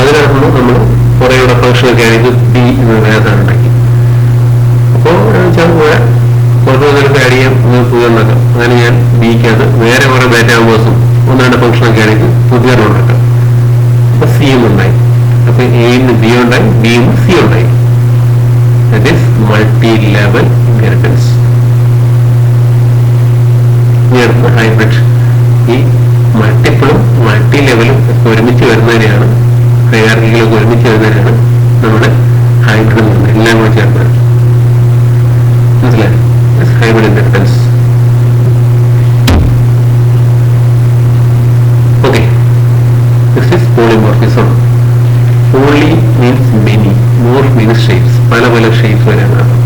അതിനകത്ത് നമ്മൾ കുറെ കൂടെ ഫംഗ്ഷൻ ഒക്കെ ആയിട്ട് ബി എന്ന് സാധനം ഉണ്ടാക്കി. അപ്പോൾ കുറച്ച് നേരത്തെ ആഡ് ചെയ്യാം, പുതിയ ഉണ്ടാക്കാം. അങ്ങനെ ഞാൻ ബിക്കകത്ത് വേറെ കുറെ ഡാറ്റാ നമ്പേഴ്സും 1-2 ഫംഗ്ഷനൊക്കെ ആണെങ്കിൽ പുതിയ ഉണ്ടാക്കാം. അപ്പൊ സി ഉണ്ടായി. അപ്പൊ എന്ന് ബി ഉണ്ടായി, ബിന്ന് സി ഉണ്ടായി. That is multi level inheritance. Hybrid. ഈ മൾട്ടിപ്പിളും മൾട്ടി ലെവലും ഒക്കെ ഒരുമിച്ച് വരുന്നതിനെയാണ്, ഹൈറാർക്കികളൊക്കെ ഒരുമിച്ച് വരുന്നതിനാണ് നമ്മുടെ ഹൈബ്രിഡ് എന്ന് പറയുന്നത്. എല്ലാം കൂടെ ചേർന്നത്. മനസ്സിലായി? Hybrid inheritance. Okay, this is polymorphism. Poly means many, morph means shapes. പല പല ഷേപ്സ് വരാൻ അർത്ഥം,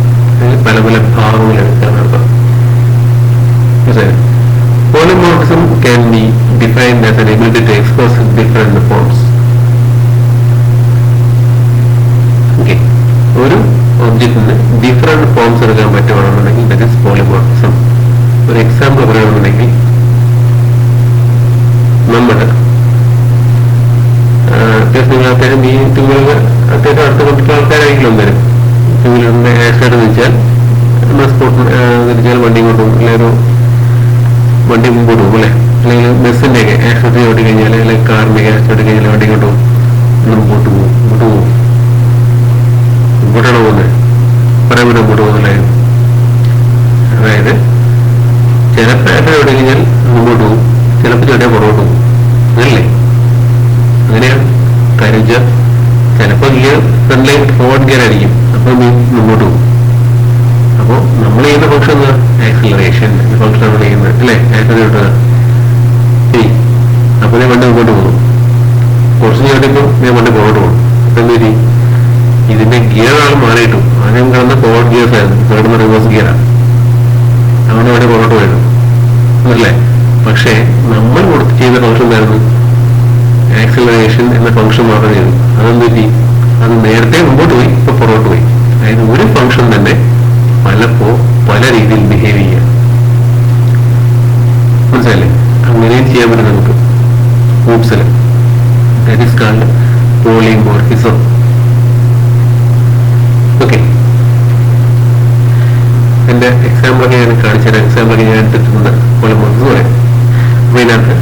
പല പല ഭാഗങ്ങൾ എടുക്കാൻ അർത്ഥം. Polymorphism can be defined as an ability to express different forms. Okay, ഒരു ഒബ്ജക്റ്റിന് ഡിഫറെന്റ് ഫോംസ് എടുക്കാൻ പറ്റുവാണെന്നുണ്ടെങ്കിൽ ദാറ്റ് ഈസ് പോളിമോർഫിസം. ഒരു എക്സാമ്പിൾ പറയുകയാണെന്നുണ്ടെങ്കിൽ നമ്മുടെ അത്യാവശ്യം നിങ്ങൾ അത്യാവശ്യം ഈ 2 വീലർ അത്യാവശ്യം അടുത്ത കുറച്ച് ആൾക്കാരായിരിക്കും വരും. 2 വീലറിന്റെ ആക്സിഡന്റ് വെച്ചാൽ നമ്മൾ സ്പോട്ട് തിരിച്ചാൽ വണ്ടി കൊണ്ടുപോകും, അല്ലെങ്കിൽ വണ്ടി മുമ്പോട്ട് പോകും അല്ലെ, അല്ലെങ്കിൽ ബസ്സിന്റെ ഒക്കെ ആക്സിഡന്റ് ഓടി കഴിഞ്ഞാൽ, അല്ലെങ്കിൽ കാറിന്റെ ഒക്കെ ആക്സിഡന്റ് കഴിഞ്ഞാൽ വണ്ടി കൊണ്ടുപോകും. മുമ്പോട്ട് പോകും. ഇങ്ങോട്ടാണ് പോകുന്നത്, പറയാൻ പറ്റും മുമ്പോട്ട് പോകുന്നില്ലായിരുന്നു. അതായത് ചിലപ്പോൾ ഏറ്റവും എവിടെ കഴിഞ്ഞാൽ മുമ്പോട്ട് പോകും, ചിലപ്പോൾ ചെറിയ പുറകോട്ട് പോകും. അതല്ലേ അങ്ങനെയാണ് കരുജ. ചിലപ്പോൾ gear front line forward gear ആയിരിക്കും, അപ്പോൾ മുമ്പോട്ട് പോകും. അപ്പോൾ നമ്മൾ ചെയ്യുന്ന ഫംഗ്ഷൻ എന്താ? ആക്സിലറേഷൻ ഫംഗ്ഷൻ നമ്മൾ ചെയ്യുന്നത് അല്ലേ? ആക്സിലറേറ്റ് അപ്പോൾ ഞാൻ വണ്ടി മുമ്പോട്ട് പോകും. കുറച്ച് നേടിയപ്പോൾ ഞാൻ വണ്ടി പുറകോട്ട് പോകും. അപ്പൊ എന്ത് ചെയ്യും? ഇതിന്റെ ഗിയർ ആണ് മാറിയിട്ടു. ആദ്യം കിടന്ന ഫോർവേഡ് ഗിയേഴ്സ് ആയിരുന്നു, കിടന്ന റിവേഴ്സ് ഗിയറാണ്. അങ്ങനെ വണ്ടി പുറകോട്ട് പോയിരുന്നു അല്ലേ? പക്ഷേ നമ്മൾ ചെയ്ത ഫംഗ്ഷൻ എന്തായിരുന്നു? ആക്സിലറേഷൻ എന്ന ഫംഗ്ഷൻ മാത്രം ചെയ്തു. അതെന്ത് പറ്റി? അത് നേരത്തെ മുമ്പോട്ട് പോയി, ഇപ്പൊ പുറകോട്ട് പോയി. അതായത് ഒരു ഫംഗ്ഷൻ തന്നെ പല രീതിയിൽ ബിഹേവ് ചെയ്യുക. മനസ്സിലല്ലേ? അങ്ങനെയും ചെയ്യാൻ പറ്റും നമുക്ക് ഊപ്സില്. That is called polymorphism. Okay, എന്റെ എക്സാമ്പിളൊക്കെ ഞാൻ കാണിച്ചുതരാം. എക്സാമ്പിളൊക്കെ ഞാൻ എടുത്തിട്ടുണ്ട് പോളിമോർഫിസം പറയാം. അപ്പൊ ഇതിനകത്ത്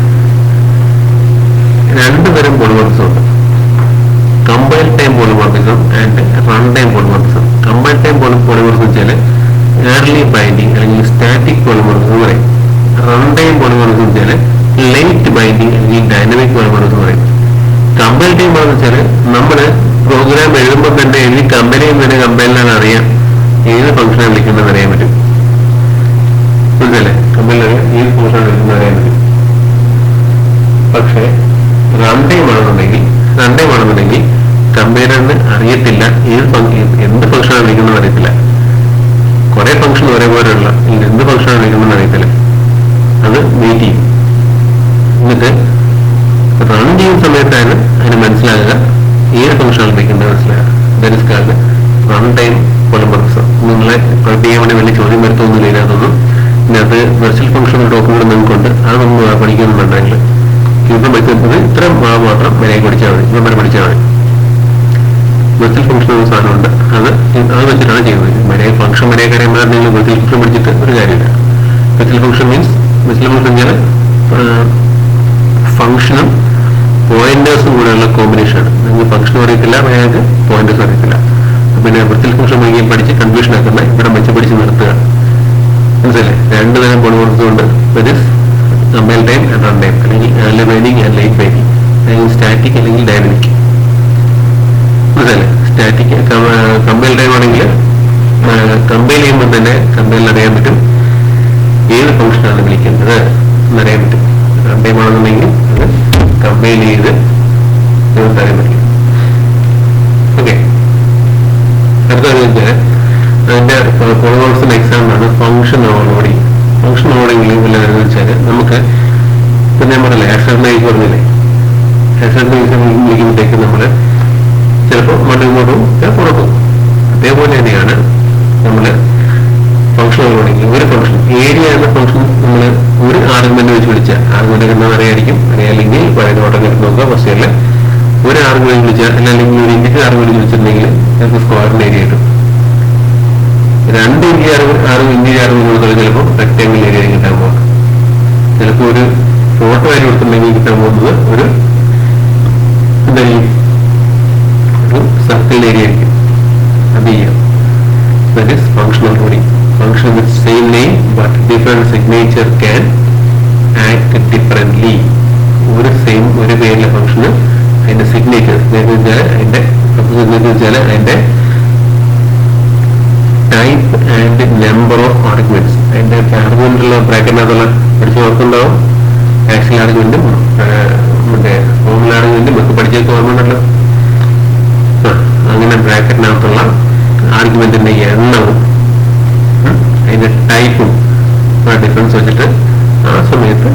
രണ്ടു തരം പോളിമോർഫിസം ഉണ്ട്. Compile time polymorphism and run time polymorphism. Compile time polymorphism വെച്ചാൽ ഏർലി ബൈൻഡിങ് അല്ലെങ്കിൽ സ്റ്റാറ്റിക് പോളിമോർഫിസം പറയും. റൺ ടൈം പോളിമോർഫിസം വെച്ചാൽ ലേറ്റ് ബൈൻഡിങ് അല്ലെങ്കിൽ ഡൈനാമിക് പോളിമോർഫിസം പറയും. കമ്പൈൽ ടൈം എന്ന് വെച്ചാൽ നമ്മൾ പ്രോഗ്രാം എഴുതുമ്പോൾ തന്നെ എഴുതി കമ്പൈൽ ചെയ്യുന്നതിന് കമ്പൈലിനാണ് അറിയാം ഏത് ഫംഗ്ഷനാണ് വിളിക്കുന്നത് അറിയാൻ പറ്റും. മനസ്സിലല്ലേ? കമ്പൈലർ ഏത് ഫംഗ്ഷനാണ് വിളിക്കുന്നത് അറിയാൻ പറ്റും. പക്ഷേ റൺ ടൈം ആണെന്നുണ്ടെങ്കിൽ കമ്പൈലറിന് അറിയത്തില്ല എന്ത് ഫംഗ്ഷനാണ് വിളിക്കുന്നത് അറിയത്തില്ല. കുറെ ഫംഗ്ഷൻ ഒരേപോലെയുള്ള എന്ത് ഫംഗ്ഷനാണ് വിളിക്കുന്നത് അറിയത്തില്ല. അത് വെയിറ്റ് ചെയ്യും. എന്നിട്ട് റൺ ചെയ്യുന്ന സമയത്താണ് അതിന് മനസ്സിലാകുക ഏത് ഫംഗ്ഷനാണ് വിളിക്കുന്നത് മനസ്സിലാകുക. That is called run time polymorphism. നിങ്ങളെ പ്രൊഡക്ട് ചെയ്യാൻ വേണ്ടി വലിയ ചോദ്യം വരുത്തൊന്നുമില്ല ഇതിനകത്തൊന്നും. ഇതിനകത്ത് വെർച്വൽ ഫംഗ്ഷൻ ടോക്കുകൾ നിങ്ങൾക്കുണ്ട്. അത് നമ്മൾ പഠിക്കുന്നുണ്ടെങ്കിൽ ഇപ്പം പഠിക്കുന്നത് ഇത്ര മാത്രം വിലയെ പഠിച്ചാൽ മതി. ഇപ്പം വരെ പഠിച്ചാൽ മതി. വെർച്വൽ ഫംഗ്ഷൻ എന്ന സാധനമുണ്ട്, അത് വെച്ചിട്ടാണ് ചെയ്യുന്നത്. ഫംഗ്ഷൻ വരെ കാര്യമായിരുന്നെങ്കിൽ വെർച്വൽ ഫംഗ്ഷൻ പഠിച്ചിട്ട് ഒരു കാര്യമില്ല. വെർച്വൽ ഫംഗ്ഷൻ കഴിഞ്ഞാൽ ഫംഗ്ഷനും പോയിന്റേഴ്സും കൂടെയുള്ള കോമ്പിനേഷനാണ്. നിങ്ങൾക്ക് ഫംഗ്ഷനും അറിയത്തില്ല, നിങ്ങൾക്ക് പോയിന്റേഴ്സും അറിയത്തില്ല. പിന്നെ വെർച്വൽ ഫംഗ്ഷൻ പഠിച്ച് കൺഫ്യൂഷൻ ആക്കുന്ന ഇവിടെ വെച്ച് പഠിച്ച് നിർത്തുക. മനസ്സിലല്ലേ? രണ്ടു തരം പോളിമോർഫിസം ഉണ്ട്. That is compile time and run time, അല്ലെങ്കിൽ early binding and late binding, അല്ലെങ്കിൽ സ്റ്റാറ്റിക് അല്ലെങ്കിൽ ഡൈനാമിക്. മനസ്സിലല്ലേ? സ്റ്റാറ്റിക് കമ്പൈൽ ടൈം ആണെങ്കിൽ കമ്പൈൽ ചെയ്യുമ്പോൾ തന്നെ കമ്പൈലിൽ അറിയാൻ പറ്റും ഏത് ഫംഗ്ഷനാണ് വിളിക്കേണ്ടത് എന്നറിയാൻ പറ്റും. റൺ ടൈം ആണെന്നുണ്ടെങ്കിൽ അത് കമ്പൈൽ ചെയ്ത് നിങ്ങൾക്ക് അറിയാൻ പറ്റും. ഓക്കെ, അടുത്തത് വെച്ചാൽ അതിന്റെ പോളിമോർഫിസം എക്സാമ്പിളാണ് ഫംഗ്ഷൻ ഓവർലോഡിങ്. ഫംഗ്ഷൻ ഓവർലോഡിങ്ങിൽ വല്ലതെന്ന് വെച്ചാൽ നമുക്ക് ഇപ്പം ഞാൻ പറഞ്ഞില്ലേ ആക്സിഡന്റ് പറഞ്ഞില്ലേ, ആക്സിഡന്റ് വിളിക്കുമ്പോഴത്തേക്ക് നമ്മൾ ചിലപ്പോൾ മണ്ണിങ്ങോട്ടും പുറത്തും. അതേപോലെ തന്നെയാണ് നമ്മൾ ഫംഗ്ഷൻ ഓവർലോഡിങ്. ഒരു ഫംഗ്ഷൻ ഏരിയ എന്ന ഫംഗ്ഷൻ നമ്മൾ ഒരു ആർഗ്യുമെന്റ് വെച്ച് വിളിച്ചാൽ ആർഗ്യുമെന്റ് എന്താ അറിയായിരിക്കും. അറിയാല്ലെങ്കിൽ പറയുന്ന ഓട്ടം കിട്ടുന്ന നോക്കുക. ഫസ്റ്റ് ഒരു ആർഗ്യുമെന്റ് വിളിച്ചാൽ അല്ലെങ്കിൽ ഒരു ഇന്ത്യക്ക് ആർഗ്യുമെന്റ് വിളിച്ചിട്ടുണ്ടെങ്കിൽ നമുക്ക് സ്ക്വയറിന്റെ ഏരിയ കിട്ടും. രണ്ട് ഇന്ത്യ ആർഗ്യുമെന്റ് കൊടുത്താൽ ചിലപ്പോൾ റെക്ടാംഗിൾ ഏരിയ കിട്ടാൻ പോകും. ചിലപ്പോൾ ഒരു ഫോട്ടോ ആയി കൊടുത്തിട്ടുണ്ടെങ്കിൽ കിട്ടാൻ പോകുന്നത് ഒരു എന്തായാലും ഒരു സർക്കിൾ ഏരിയ ആയിരിക്കും. അത് ചെയ്യാം. That is functional loading. Function with same name but different signature can act differently. ഒരു പേരിലെ ഫംഗ്ഷന് അതിന്റെ സിഗ്നേച്ചർ അതിന്റെ type and number of arguments. അതിന്റെ ആർഗ്യുമെന്റുള്ള ബ്രാക്കറ്റിനകത്തുള്ള പഠിച്ചു ഓർക്കുണ്ടാവും. ആക്ച്വൽ ആർഗ്യുമെന്റും മറ്റേ ഫോർമുല ആർഗ്യുമെന്റും ഒക്കെ പഠിച്ചേക്ക് ഓർമ്മയുണ്ടല്ലോ. അങ്ങനെ ബ്രാക്കറ്റിനകത്തുള്ള ആർഗ്യുമെന്റിന്റെ എണ്ണവും അതിന്റെ ടൈപ്പും ഡിഫറൻസ് വെച്ചിട്ട് ആ സമയത്ത്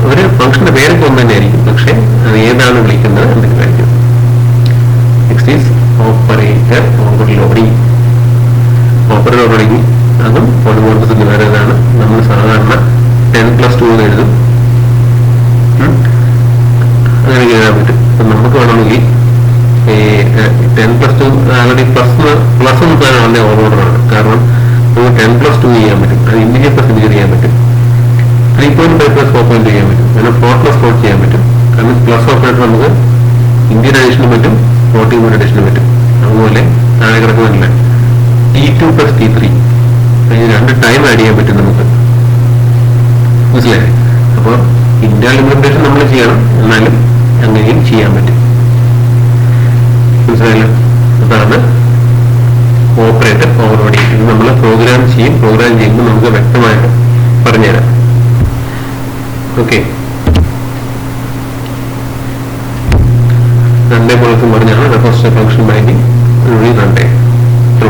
ഒരു ഫംഗ്ഷന്റെ പേരൊക്കെ ഒന്ന് തന്നെയായിരിക്കും, പക്ഷെ അത് ഏതാണ് വിളിക്കുന്നത് എന്തെങ്കിലും ആയിരിക്കും. Next is operator overloading. Operator overloading അതും പോളിമോർഫിസത്തിന് വേറേതാണ്. നമ്മൾ സാധാരണ 10+2 എന്ന് എഴുതും. അങ്ങനെ എഴുതാൻ പറ്റും. അപ്പം നമുക്ക് വേണമെങ്കിൽ 10+2 ആൾറെഡി പ്ലസ് എന്ന് തന്നെ ഓർഡറാണ്. കാരണം നമുക്ക് 10+2 ചെയ്യാൻ പറ്റും. അത് ഇന്റീജർ പ്ലസ് ഇന്റീജർ ചെയ്യാൻ പറ്റും. 3.5+4 ചെയ്യാൻ പറ്റും. അങ്ങനെ 4+4 ചെയ്യാൻ പറ്റും. കാരണം പ്ലസ് ഓപ്പറേറ്റർ നമുക്ക് ഇന്ത്യൻ അഡീഷനും പറ്റും, ഫ്ലോട്ടിംഗ് പോയിന്റ് അഡീഷനും പറ്റും. അതുപോലെ താഴെ കിടക്കുന്നില്ല T2 + T3, അതിന് 2 ടൈം ആഡ് ചെയ്യാൻ പറ്റും നമുക്ക്. മനസ്സിലായി? അപ്പോൾ ഇന്റേണൽ ഇംപ്ലിമെന്റേഷൻ നമ്മൾ ചെയ്യണം, എന്നാലും അങ്ങനെയും ചെയ്യാൻ പറ്റും. മനസ്സിലായല്ലോ? അതാണ് ഓപ്പറേറ്റർ ഓവർലോഡിങ്. ഇത് നമ്മൾ പ്രോഗ്രാം ചെയ്യുമ്പോൾ നമുക്ക് വ്യക്തമായിട്ട് പറഞ്ഞുതരാം. ഓക്കെ, 2 പറഞ്ഞാണ് ഫസ്റ്റ് ഫംഗ്ഷൻ ബൈൻഡിങ് 2 ത്രൂ